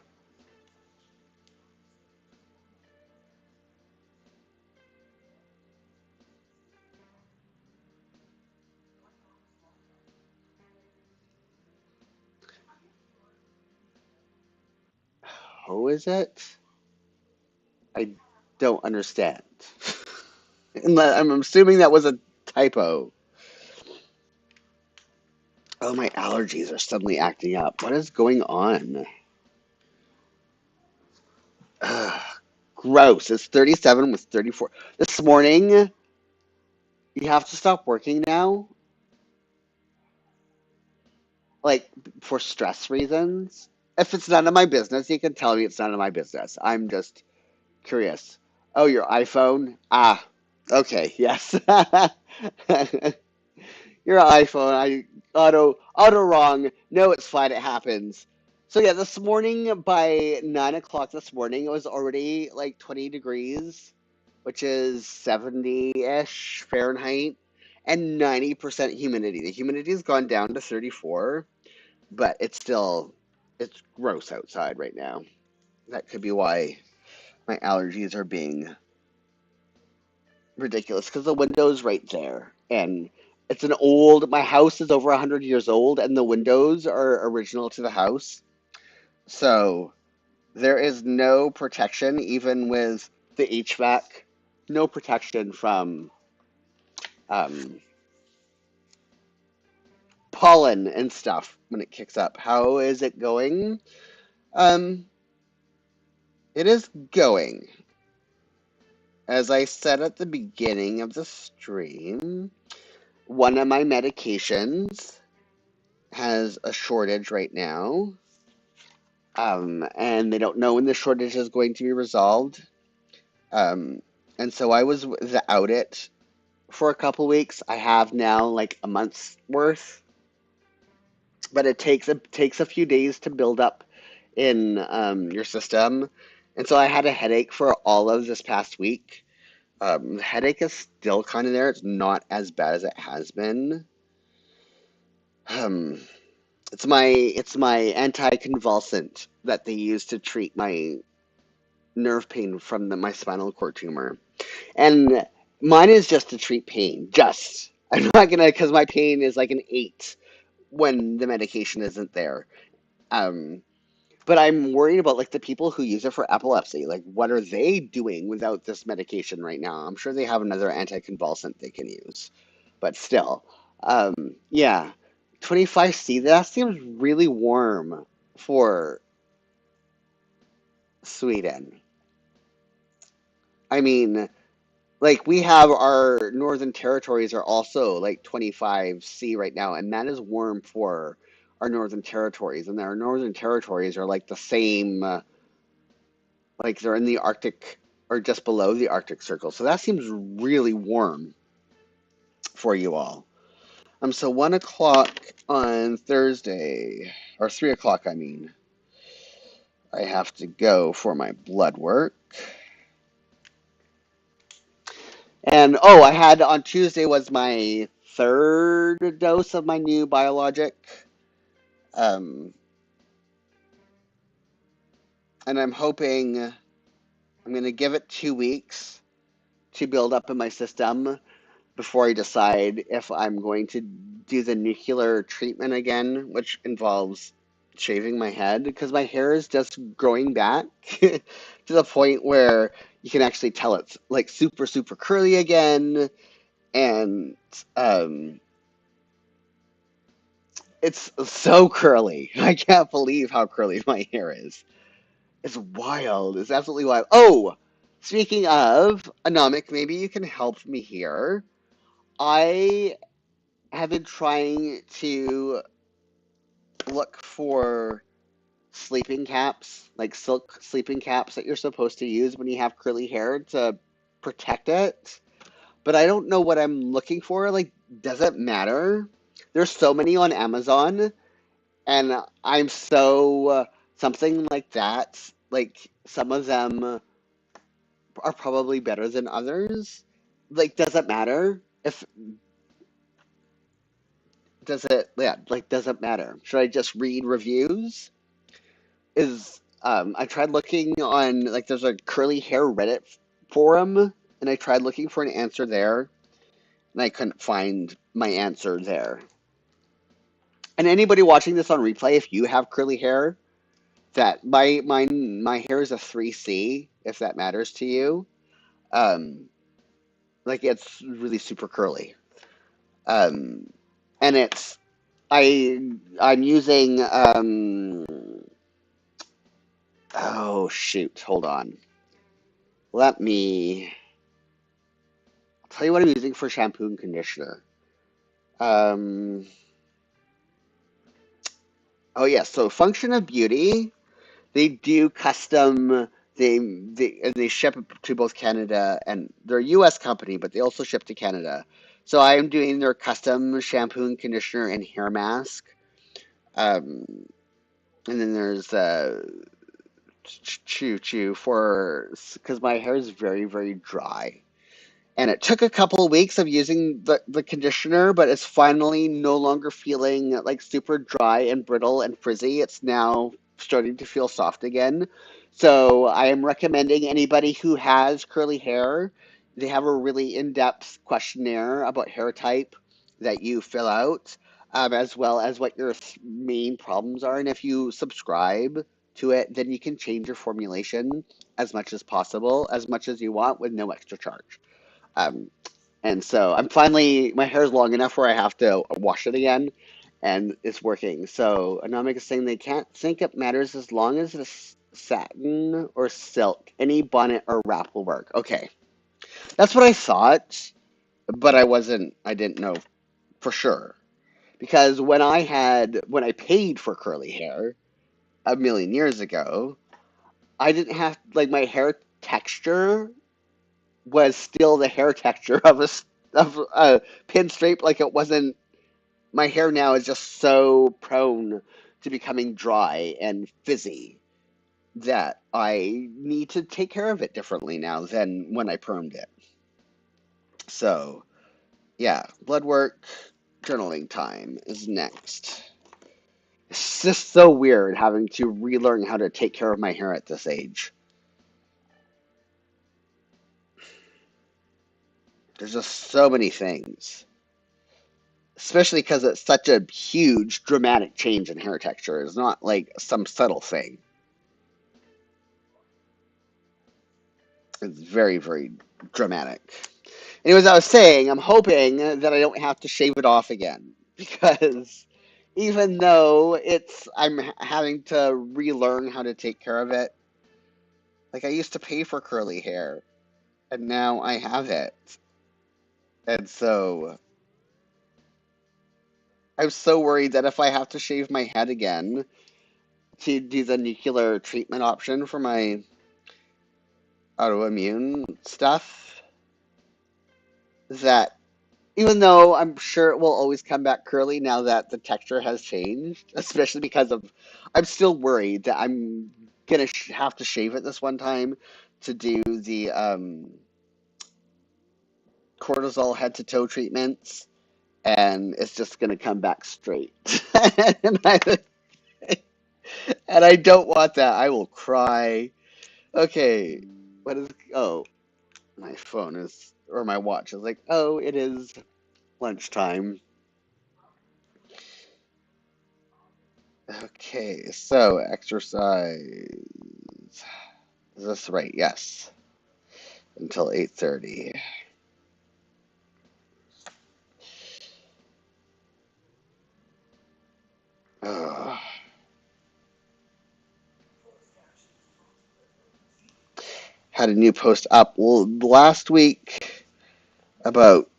Oh, is it? I don't understand. I'm assuming that was a typo. Oh, my allergies are suddenly acting up. What is going on? Ugh, gross. It's 37 with 34. This morning, you have to stop working now, like for stress reasons. If it's none of my business, you can tell me it's none of my business. I'm just curious. Oh, your iPhone? Ah, okay, yes. Your iPhone, I auto wrong. No, it's fine. It happens. So yeah, this morning by 9 o'clock this morning, it was already like 20 degrees, which is 70-ish Fahrenheit, and 90% humidity. The humidity has gone down to 34, but it's gross outside right now. That could be why my allergies are being ridiculous because the window's right there. And my house is over 100 years old, and the windows are original to the house. So there is no protection, even with the HVAC, no protection from um, pollen and stuff when it kicks up. How is it going? Um, it is going. As I said at the beginning of the stream, one of my medications has a shortage right now, and they don't know when the shortage is going to be resolved. Um, and so I was without it for a couple weeks. I have now like a month's worth, but it takes a few days to build up in your system. And so I had a headache for all of this past week. The headache is still kind of there. It's not as bad as it has been. Um, it's my anticonvulsant that they use to treat my nerve pain from my spinal cord tumor. And mine is just to treat pain. Just. I'm not gonna, because my pain is like an 8 when the medication isn't there. Um, but I'm worried about like the people who use it for epilepsy. Like, what are they doing without this medication right now? I'm sure they have another anticonvulsant they can use, but still, yeah, 25°C. That seems really warm for Sweden. I mean, like we have our northern territories are also like 25°C right now, and that is warm for our northern territories. And our northern territories are like the same, like they're in the Arctic or just below the Arctic Circle. So that seems really warm for you all. So 1 o'clock on Thursday, or 3 o'clock, I mean, I have to go for my blood work. And oh, I had on Tuesday was my third dose of my new biologic. Um, and I'm hoping I'm going to give it 2 weeks to build up in my system before I decide if I'm going to do the nuclear treatment again, which involves shaving my head because my hair is just growing back to the point where you can actually tell it's like super, super curly again. And it's so curly. I can't believe how curly my hair is. It's wild. It's absolutely wild. Oh, speaking of, Anomic, maybe you can help me here. I have been trying to look for sleeping caps, like silk sleeping caps that you're supposed to use when you have curly hair to protect it. But I don't know what I'm looking for. Like, does it matter? There's so many on Amazon, and I'm so something like that. Like, some of them are probably better than others. Like, does it matter? If does it, yeah, like, does it matter? Should I just read reviews? I tried looking on like there's a curly hair Reddit forum, and I tried looking for an answer there, and I couldn't find my answer there. And anybody watching this on replay, if you have curly hair, that my hair is a 3C, if that matters to you. Um, like it's really super curly. Um, and I'm using oh shoot, hold on. Let me tell you what I'm using for shampoo and conditioner. Um, oh yeah, so Function of Beauty, they do custom. They ship it to both Canada and they're a U.S. company, but they also ship to Canada. So I am doing their custom shampoo and conditioner and hair mask. Um, and then there's Chew Chew for because my hair is very, very dry. And it took a couple of weeks of using the conditioner, but it's finally no longer feeling like super dry and brittle and frizzy. It's now starting to feel soft again. So I am recommending anybody who has curly hair, they have a really in-depth questionnaire about hair type that you fill out, as well as what your main problems are. And if you subscribe to it, then you can change your formulation as much as possible, as much as you want with no extra charge. Um, and so I'm finally, my hair is long enough where I have to wash it again, and it's working. So Anamika is saying they can't think it matters as long as it's satin or silk. Any bonnet or wrap will work. Okay, that's what I thought, but I didn't know for sure. Because when I paid for curly hair a million years ago, I didn't have, like, my hair texture was still the hair texture of a pin straight. Like it wasn't. My hair now is just so prone to becoming dry and fizzy that I need to take care of it differently now than when I permed it. So yeah, blood work, journaling time is next. It's just so weird having to relearn how to take care of my hair at this age. There's just so many things. Especially because it's such a huge, dramatic change in hair texture. It's not like some subtle thing. It's very, very dramatic. Anyways, I was saying, I'm hoping that I don't have to shave it off again because even though I'm having to relearn how to take care of it. Like I used to pay for curly hair, and now I have it, and so I'm so worried that if I have to shave my head again to do the nuclear treatment option for my autoimmune stuff, that even though I'm sure it will always come back curly now that the texture has changed, especially because I'm still worried that I'm gonna have to shave it this one time to do the cortisol head to toe treatments, and it's just gonna come back straight. and, I, and I don't want that. I will cry. Okay, what is? Oh, my phone is, or my watch is like, oh, it is lunchtime. Okay, so exercise. Is this right? Yes. Until 8:30. Ugh. Had a new post up last week about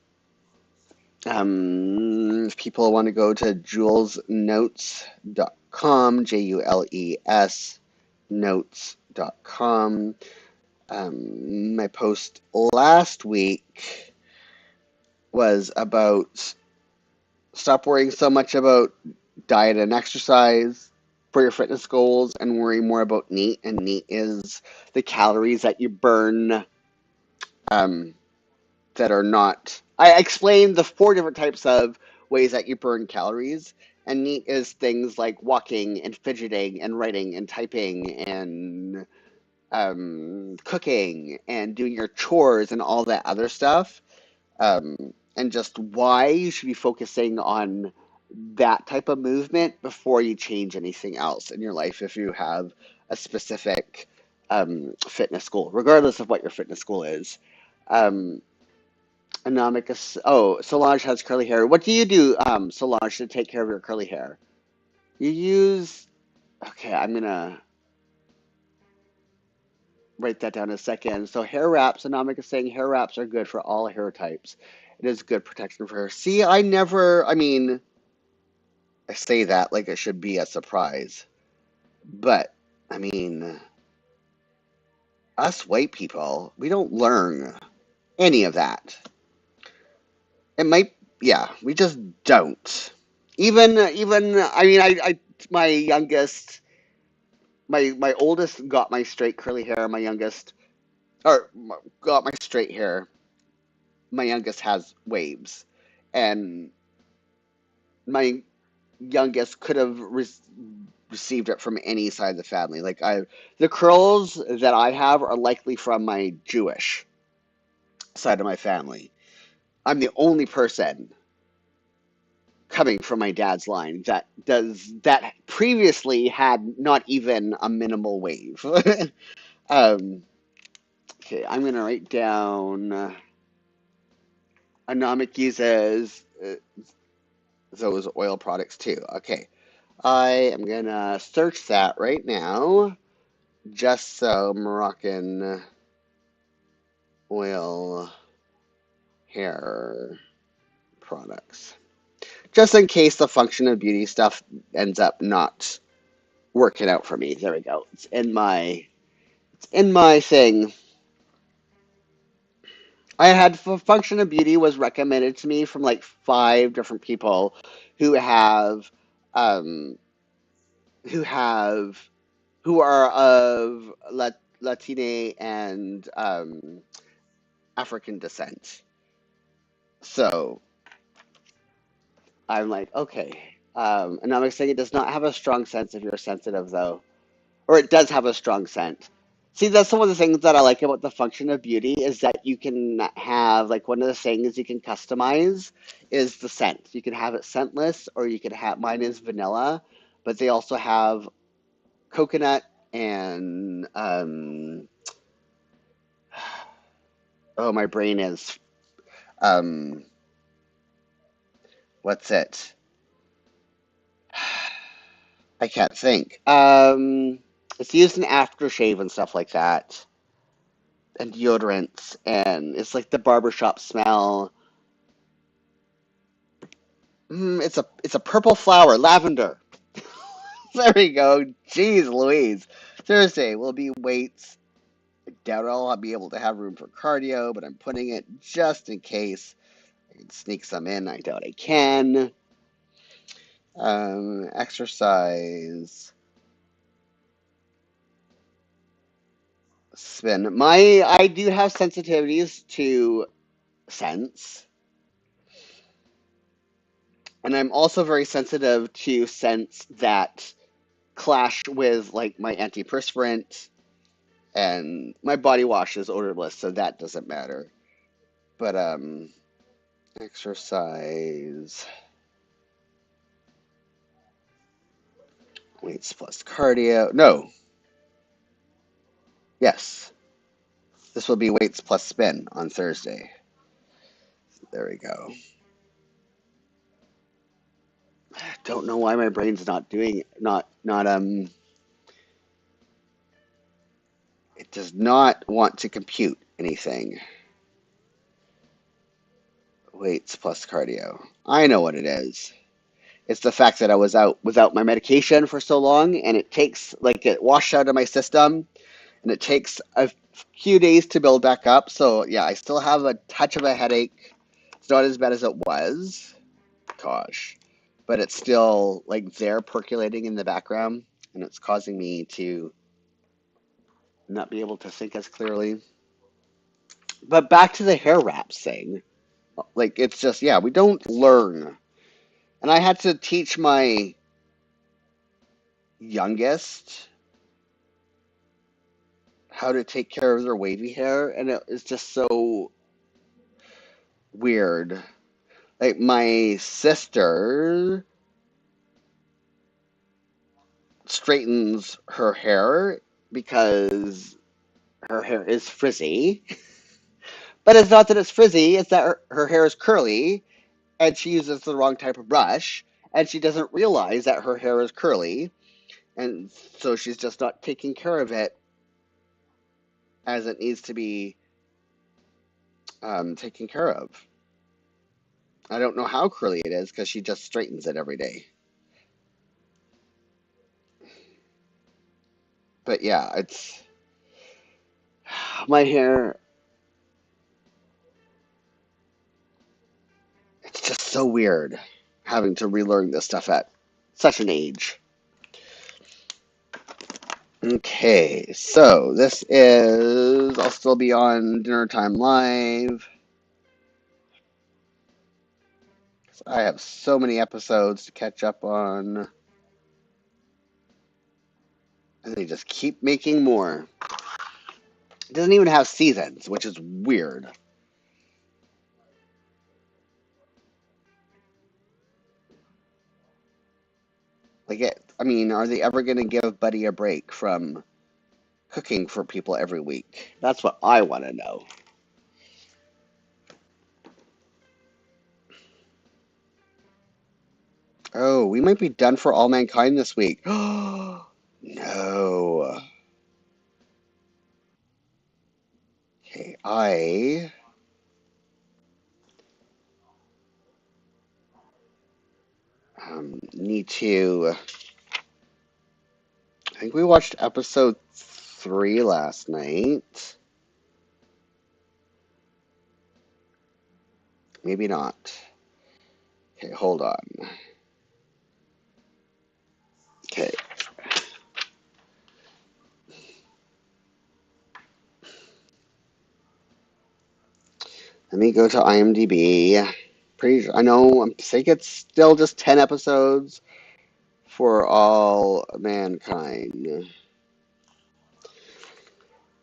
if people want to go to julesnotes.com, JULES notes.com. My post last week was about stop worrying so much about diet and exercise for your fitness goals and worry more about NEAT. And NEAT is the calories that you burn um, that are not. I explained the four different types of ways that you burn calories. And NEAT is things like walking and fidgeting and writing and typing and cooking and doing your chores and all that other stuff. And just why you should be focusing on that type of movement before you change anything else in your life if you have a specific fitness goal, regardless of what your fitness goal is. Um, Anamika, oh, Solange has curly hair. What do you do, Solange, to take care of your curly hair? You use, okay, I'm gonna write that down in a second. So hair wraps, Anamika is saying hair wraps are good for all hair types. It is good protection for hair. See, I mean, I say that like it should be a surprise, but I mean, us white people, we don't learn any of that. It might, yeah, we just don't. I mean, my youngest, my oldest got my straight curly hair. My youngest, or got my straight hair. My youngest has waves, and my youngest could have received it from any side of the family. The curls that I have are likely from my Jewish side of my family. I'm the only person coming from my dad's line that previously had not even a minimal wave. um, okay, I'm gonna write down. Anomic uses those oil products too. Okay, I am gonna search that right now. Just so Moroccan oil hair products. Just in case the function of beauty stuff ends up not working out for me. There we go. It's in my thing. I had function of beauty was recommended to me from like five different people who have um who have who are of Latine and African descent. So I'm like, okay. And I'm saying it does not have a strong sense if you're sensitive, though. Or it does have a strong scent. See, that's some of the things that I like about the function of beauty is that you can have, like, one of the things you can customize is the scent. You can have it scentless, or you can have, mine is vanilla, but they also have coconut and, oh, my brain is, um, what's it? I can't think. It's used in aftershave and stuff like that, and deodorants, and it's like the barbershop smell. It's a purple flower, lavender. There we go. Jeez Louise. Thursday will be weights. I doubt I'll be able to have room for cardio, but I'm putting it just in case. I can sneak some in. I doubt I can. Exercise. Spin. I do have sensitivities to scents, and I'm also very sensitive to scents that clash with like my antiperspirant, and my body wash is odorless, so that doesn't matter. But exercise, weights plus cardio. No, yes, this will be weights plus spin on Thursday. There we go. Don't know why my brain's not doing not it does not want to compute anything. Weights plus cardio. I know what it is. It's the fact that I was out without my medication for so long, and it takes like it washed out of my system, and it takes a few days to build back up. So yeah, I still have a touch of a headache. It's not as bad as it was. Gosh, but it's still like there percolating in the background, and it's causing me to not be able to think as clearly. But back to the hair wraps thing. Like it's just yeah, we don't learn. And I had to teach my youngest how to take care of their wavy hair, and it is just so weird. Like my sister, straightens her hair because her hair is frizzy. But it's not that it's frizzy, it's that her hair is curly and she uses the wrong type of brush and she doesn't realize that her hair is curly. And so she's just not taking care of it as it needs to be taken care of. I don't know how curly it is because she just straightens it every day. But yeah, it's my hair. It's just so weird having to relearn this stuff at such an age. Okay, so this is. I'll still be on Dinner Time Live. I have so many episodes to catch up on. And they just keep making more. It doesn't even have seasons, which is weird. I mean, are they ever going to give Buddy a break from cooking for people every week? That's what I want to know. Oh, we might be done for All Mankind this week. No. Okay, I need to. I think we watched episode 3 last night. Maybe not. Okay, hold on. Okay. Let me go to IMDb. I know, I think it's still just 10 episodes for All Mankind.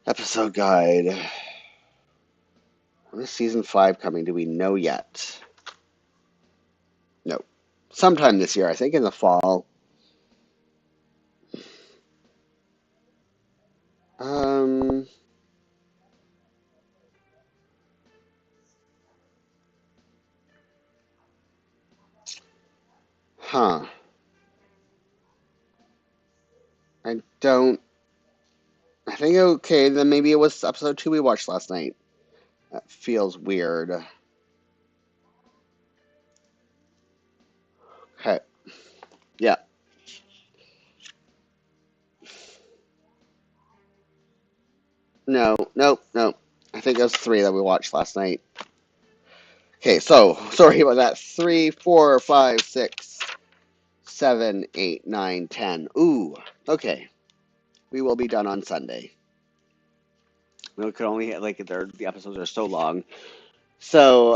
Episode guide. When is season 5 coming? Do we know yet? No. Sometime this year, I think in the fall. Um, huh. I don't. I think, okay, then maybe it was episode 2 we watched last night. That feels weird. Okay. Yeah. No, no, no. I think it was 3 that we watched last night. Okay, so sorry about that. 3, 4, 5, 6, 7, 8, 9, 10. Ooh, okay. We will be done on Sunday. We could only the episodes are so long. So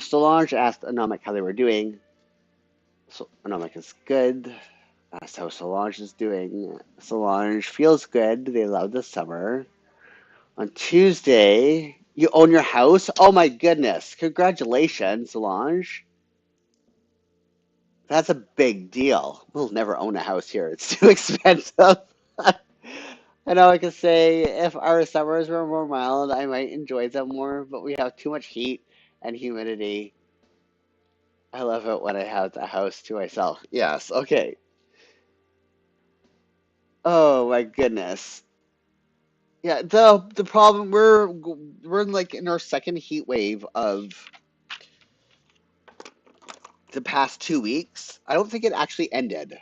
Solange asked Anomic how they were doing. So Anomic is good. That's how Solange is doing. Solange feels good. They love the summer. On Tuesday, you own your house? Oh my goodness. Congratulations, Solange. That's a big deal. We'll never own a house here. It's too expensive. I know I could say if our summers were more mild, I might enjoy them more, but we have too much heat and humidity. I love it when I have the house to myself. Yes, okay. Oh my goodness. Yeah, the problem we're in our second heat wave of the past 2 weeks. I don't think it actually ended,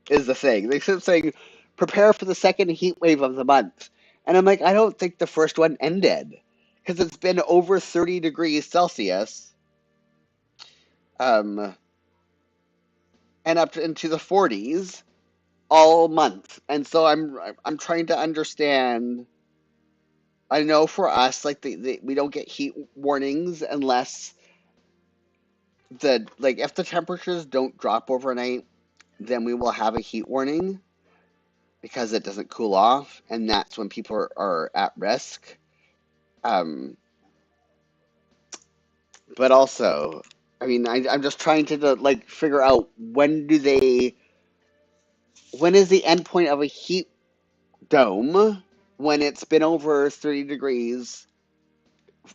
is the thing. They keep saying prepare for the second heat wave of the month. And I'm like, I don't think the first one ended. Because it's been over 30 degrees Celsius, um, and up into the 40s all month. And so I'm trying to understand. I know for us, we don't get heat warnings unless if the temperatures don't drop overnight, then we will have a heat warning because it doesn't cool off, and that's when people are at risk. Um, but also, I mean, I'm just trying to figure out when do they when is the end point of a heat dome when it's been over 30 degrees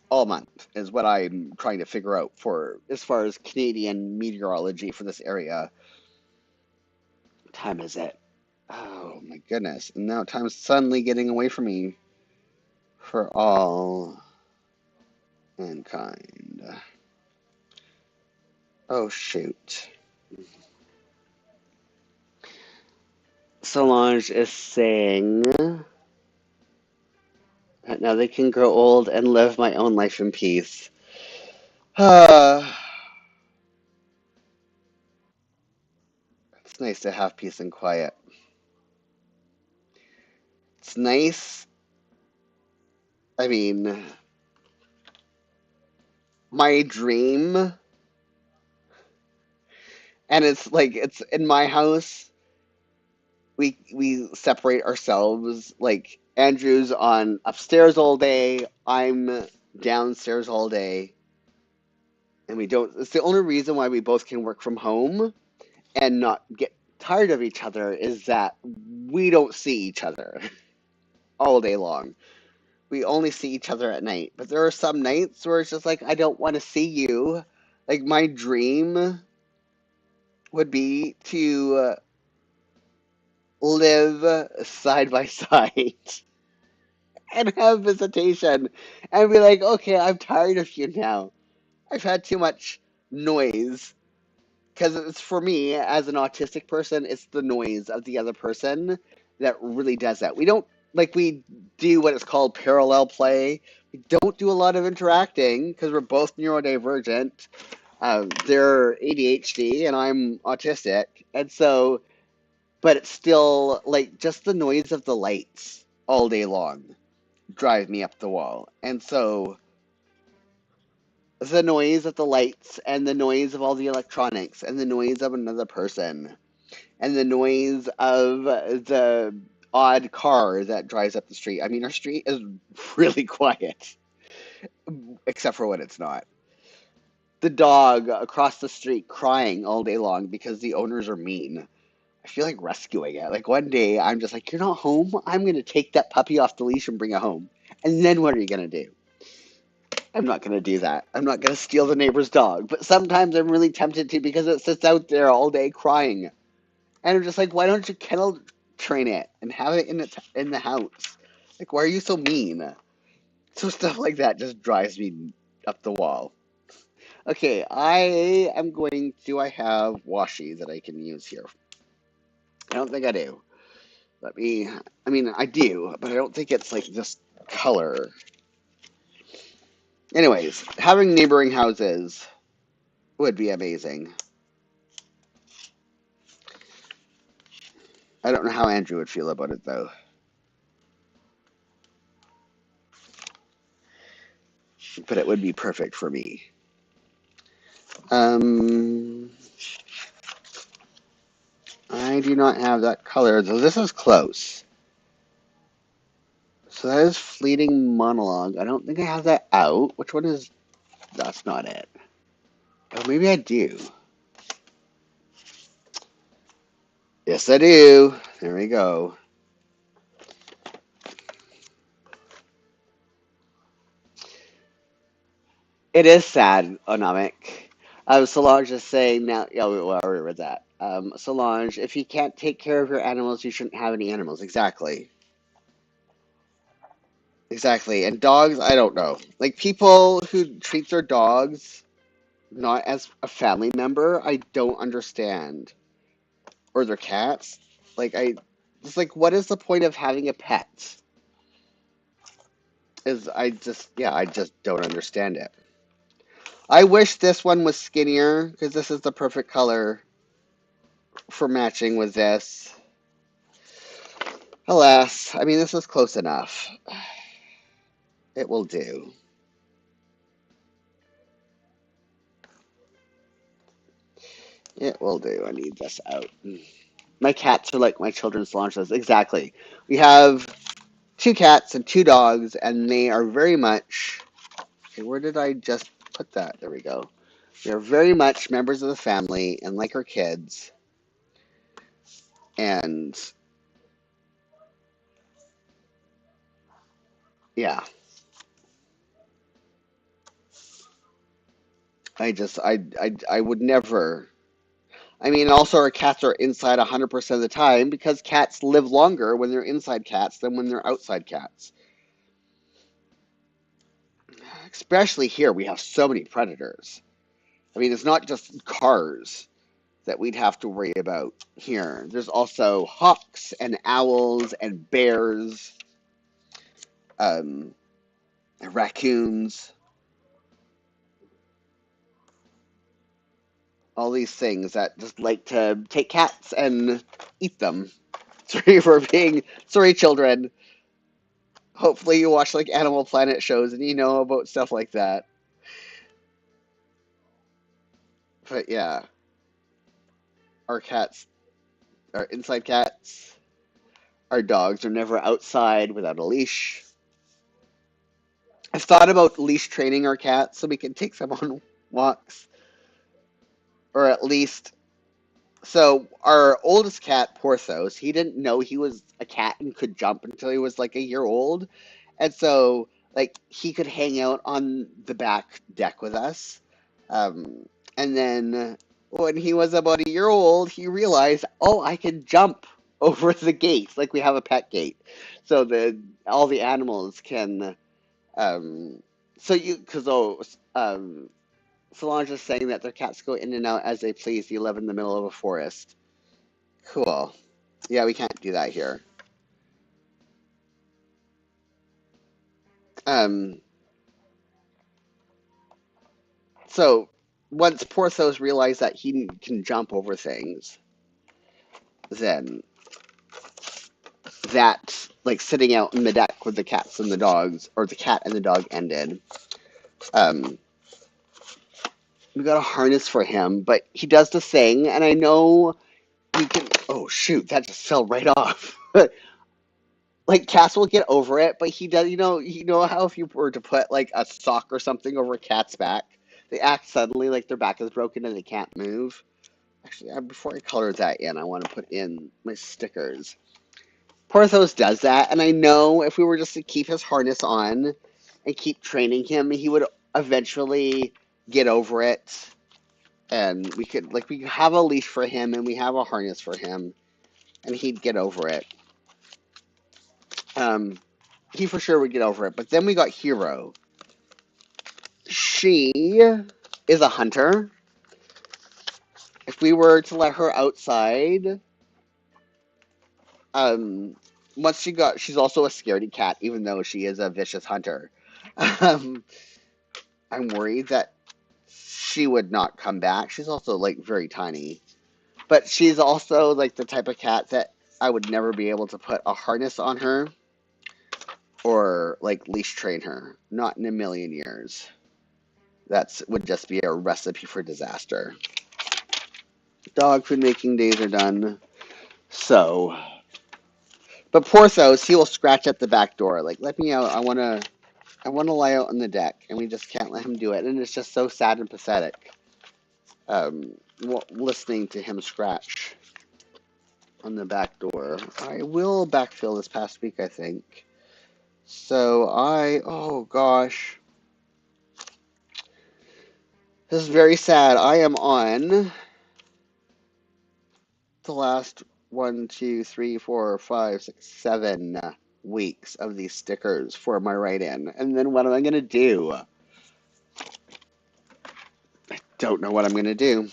all month is what I'm trying to figure out for as far as Canadian meteorology for this area. What time is it? Oh my goodness. And now time's suddenly getting away from me for all mankind. Oh shoot. Solange is saying that now they can grow old and live my own life in peace. It's nice to have peace and quiet. It's nice. I mean, my dream, and it's like it's in my house. We separate ourselves. Like Andrew's on upstairs all day. I'm downstairs all day, and we don't. It's the only reason why we both can work from home and not get tired of each other is that we don't see each other all day long. We only see each other at night. But there are some nights where it's just like, I don't want to see you. Like, my dream would be to live side by side and have visitation and be like, okay, I'm tired of you now. I've had too much noise. Because it's for me, as an autistic person, it's the noise of the other person that really does that. We don't, like, we do what is called parallel play. We don't do a lot of interacting because we're both neurodivergent. They're ADHD and I'm autistic. And so, but it's still like just the noise of the lights all day long drive me up the wall. And so, the noise of the lights and the noise of all the electronics and the noise of another person and the noise of the odd car that drives up the street. I mean, our street is really quiet, except for when it's not. The dog across the street crying all day long because the owners are mean. I feel like rescuing it. Like one day, I'm just like, you're not home? I'm going to take that puppy off the leash and bring it home. And then what are you going to do? I'm not going to do that. I'm not going to steal the neighbor's dog. But sometimes I'm really tempted to because it sits out there all day crying. And I'm just like, why don't you kennel train it and have it in the house? Like, why are you so mean? So stuff like that just drives me up the wall. Okay, I am going. Do I have washi that I can use here? I don't think I do. Let me. I mean, I do, but I don't think it's like this color. Anyways, having neighboring houses would be amazing. I don't know how Andrew would feel about it though. But it would be perfect for me. Um, I do not have that color, though this is close. So that is Fleeting Monologue. I don't think I have that out. Which one is... That's not it. Oh, maybe I do. Yes, I do. There we go. It is sad, Onamic. Solange is saying now... Yeah, we already read that. Solange, if you can't take care of your animals, you shouldn't have any animals. Exactly. Exactly. And dogs, I don't know. Like, people who treat their dogs not as a family member, I don't understand. Or their cats. Like, it's like, what is the point of having a pet? I just don't understand it. I wish this one was skinnier, because this is the perfect color for matching with this. Alas, I mean, this is close enough. It will do. It will do. I need this out. My cats are like my children's launches. Exactly. We have two cats and two dogs, and they are very much. Okay, where did I just put that? There we go. They're very much members of the family, and like our kids, And yeah, I would never. I mean, also our cats are inside 100% of the time because cats live longer when they're inside cats than when they're outside cats. Especially here, we have so many predators. I mean, it's not just cars that we'd have to worry about here. There's also hawks and owls and bears, um, raccoons, all these things that just like to take cats and eat them. Sorry for being sorry, children. Hopefully, you watch like Animal Planet shows and you know about stuff like that. But yeah, our cats, our inside cats, our dogs are never outside without a leash. I've thought about leash training our cats so we can take them on walks, or at least. So our oldest cat, Porthos, he didn't know he was a cat and could jump until he was like a year old, and so like he could hang out on the back deck with us. And then when he was about a year old, he realized, oh, I can jump over the gate, like we have a pet gate, so the all the animals can. Um, so you, because Solange is saying that their cats go in and out as they please. You live in the middle of a forest. Cool. Yeah, we can't do that here. Um, so once Porthos realized that he can jump over things, then that like sitting out in the deck with the cats and the dogs, or the cat and the dog ended. Um, we got a harness for him, but he does the thing, and I know we can. Oh shoot, that just fell right off. Like Cass will get over it, but he does. You know how if you were to put like a sock or something over a cat's back, they act suddenly like their back is broken and they can't move. Actually, before I color that in, I want to put in my stickers. Porthos does that, and I know if we were just to keep his harness on and keep training him, he would eventually get over it. And we could have a leash for him and we have a harness for him, and he'd get over it. Um, he for sure would get over it. But then we got Hero. She is a hunter. If we were to let her outside, um, she's also a scaredy cat, even though she is a vicious hunter. Um, I'm worried that she would not come back. She's also like very tiny, but she's also like the type of cat that I would never be able to put a harness on her or like leash train her. Not in a million years. That would just be a recipe for disaster. Dog food making days are done. So, but Porthos, he will scratch at the back door. Like, let me out. I want to lie out on the deck, and we just can't let him do it. And it's just so sad and pathetic. Listening to him scratch on the back door. I will backfill this past week, I think. So oh gosh, this is very sad. I am on the last 7 weeks of these stickers for my write-in. And then what am I going to do? Don't know what I'm going to do.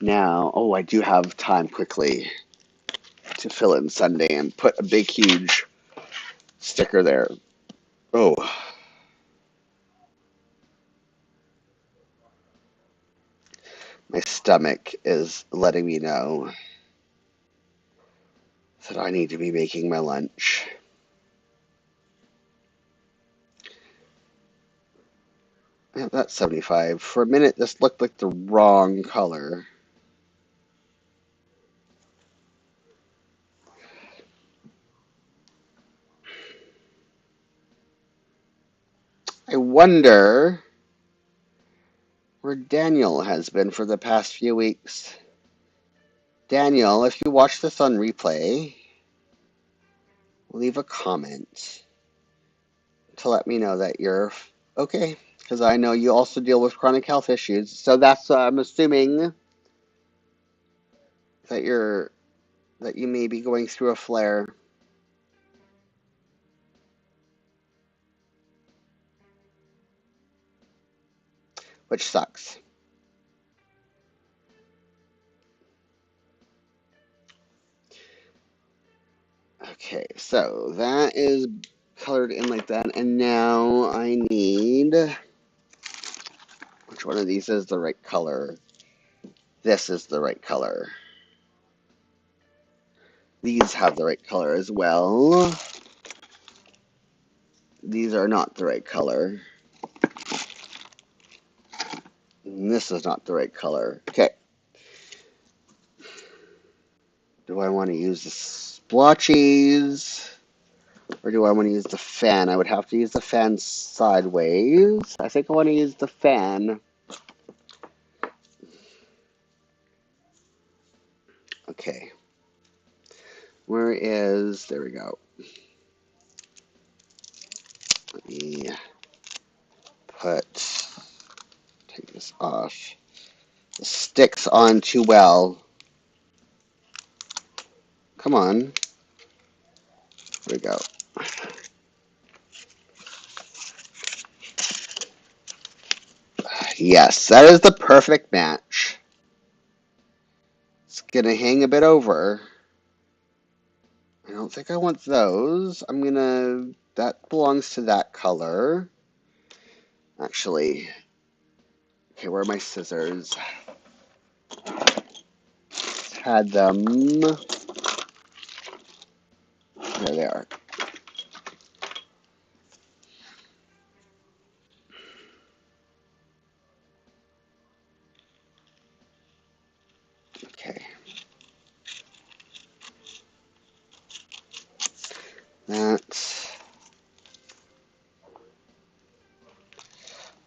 Now, oh, I do have time quickly to fill in Sunday and put a big, huge sticker there. Oh, my stomach is letting me know that I need to be making my lunch. Yeah, that's 75. For a minute, this looked like the wrong color. I wonder where Daniel has been for the past few weeks. Daniel, if you watch this on replay, leave a comment to let me know that you're okay, because I know you also deal with chronic health issues. So that's I'm assuming that you may be going through a flare, which sucks. Okay, so that is colored in like that, and now I need, which one of these is the right color? This is the right color. These have the right color as well. These are not the right color. And this is not the right color. Okay. Do I want to use the splotchies? Or do I want to use the fan? I would have to use the fan sideways. I think I want to use the fan. Okay. Where is... There we go. Let me take this off. It sticks on too well. Come on. There we go. Yes, that is the perfect match. It's gonna hang a bit over. I don't think I want those. That belongs to that color. Actually, okay, where are my scissors? Had them. There they are. Okay. That's...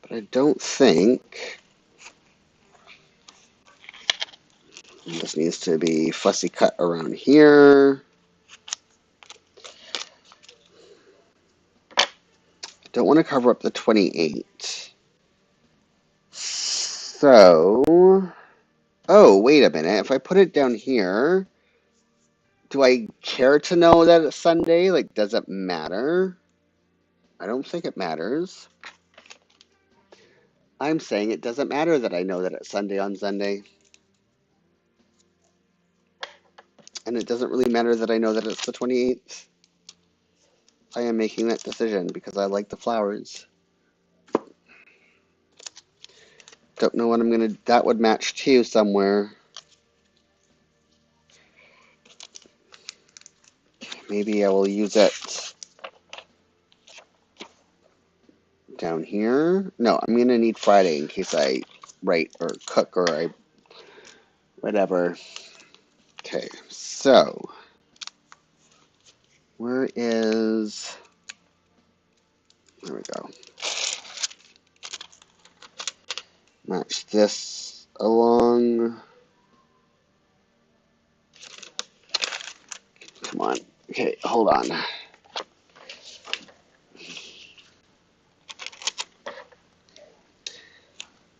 But I don't think... This needs to be fussy cut around here. I don't want to cover up the 28. So... Oh, wait a minute. If I put it down here, do I care to know that it's Sunday? Like, does it matter? I don't think it matters. I'm saying it doesn't matter that I know that it's Sunday on Sunday. And it doesn't really matter that I know that it's the 28th. I am making that decision because I like the flowers. Don't know what I'm gonna... That would match too somewhere. Maybe I will use it down here. No, I'm gonna need Friday in case I write or cook or I... whatever. Okay, so... Where is... There we go. Match this along. Come on. Okay, hold on. I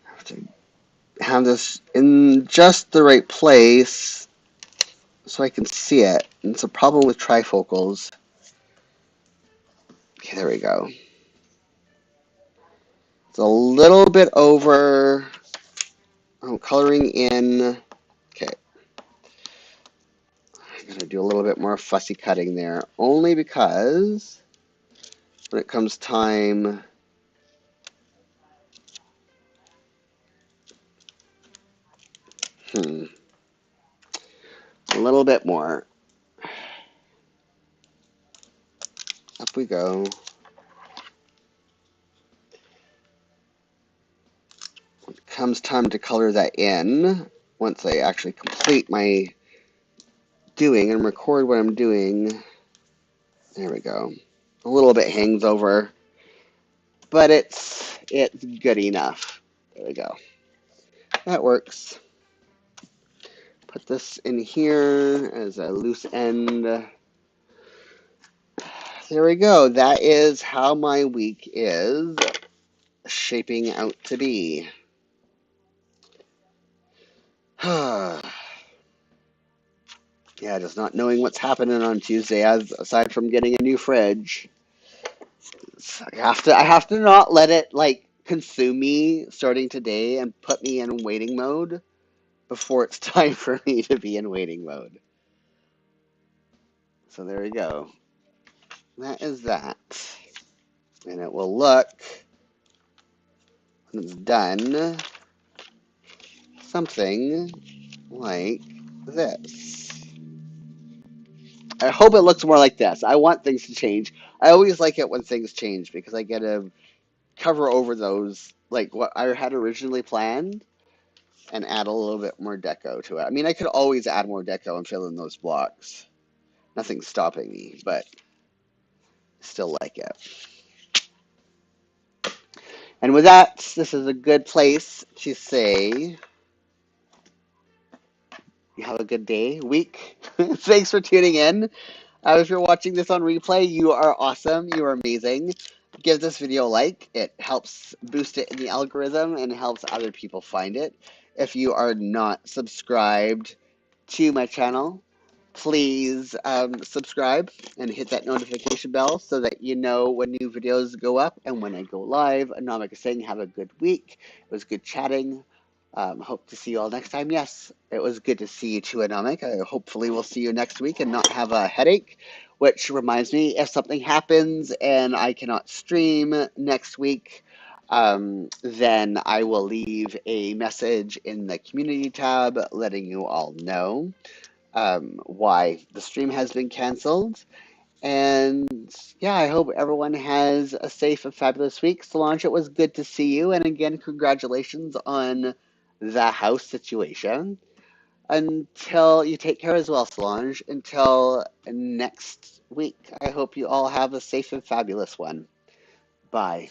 have to have this in just the right place so I can see it. And it's a problem with trifocals. Okay, there we go. It's a little bit over. I'm coloring in. Okay. I'm going to do a little bit more fussy cutting there. Only because when it comes time... A little bit more. Up we go. When it comes time to color that in, once I actually complete my doing and record what I'm doing, there we go. A little bit hangs over, but it's good enough. There we go. That works. Put this in here as a loose end. There we go. That is how my week is shaping out to be. Yeah, just not knowing what's happening on Tuesday, aside from getting a new fridge. I have to not let it like consume me starting today and put me in waiting mode before it's time for me to be in waiting mode. So there we go. That is that. And it will look, when it's done, something like this. I hope it looks more like this. I want things to change. I always like it when things change because I get to cover over those, like what I had originally planned, and add a little bit more deco to it. I mean, I could always add more deco and fill in those blocks. Nothing's stopping me, but still like it. And with that, this is a good place to say you have a good day, week. Thanks for tuning in. If you're watching this on replay, you are awesome. You are amazing. Give this video a like. It helps boost it in the algorithm and helps other people find it. If you are not subscribed to my channel, please subscribe and hit that notification bell so that you know when new videos go up and when I go live. Anomik is saying, have a good week. It was good chatting. Hope to see you all next time. Yes, it was good to see you too, Anomik. Hopefully we'll see you next week and not have a headache, which reminds me, if something happens and I cannot stream next week, then I will leave a message in the community tab letting you all know why the stream has been canceled. And yeah, I hope everyone has a safe and fabulous week. Solange, it was good to see you. And again, congratulations on the house situation. Until you take care as well, Solange. Until next week, I hope you all have a safe and fabulous one. Bye.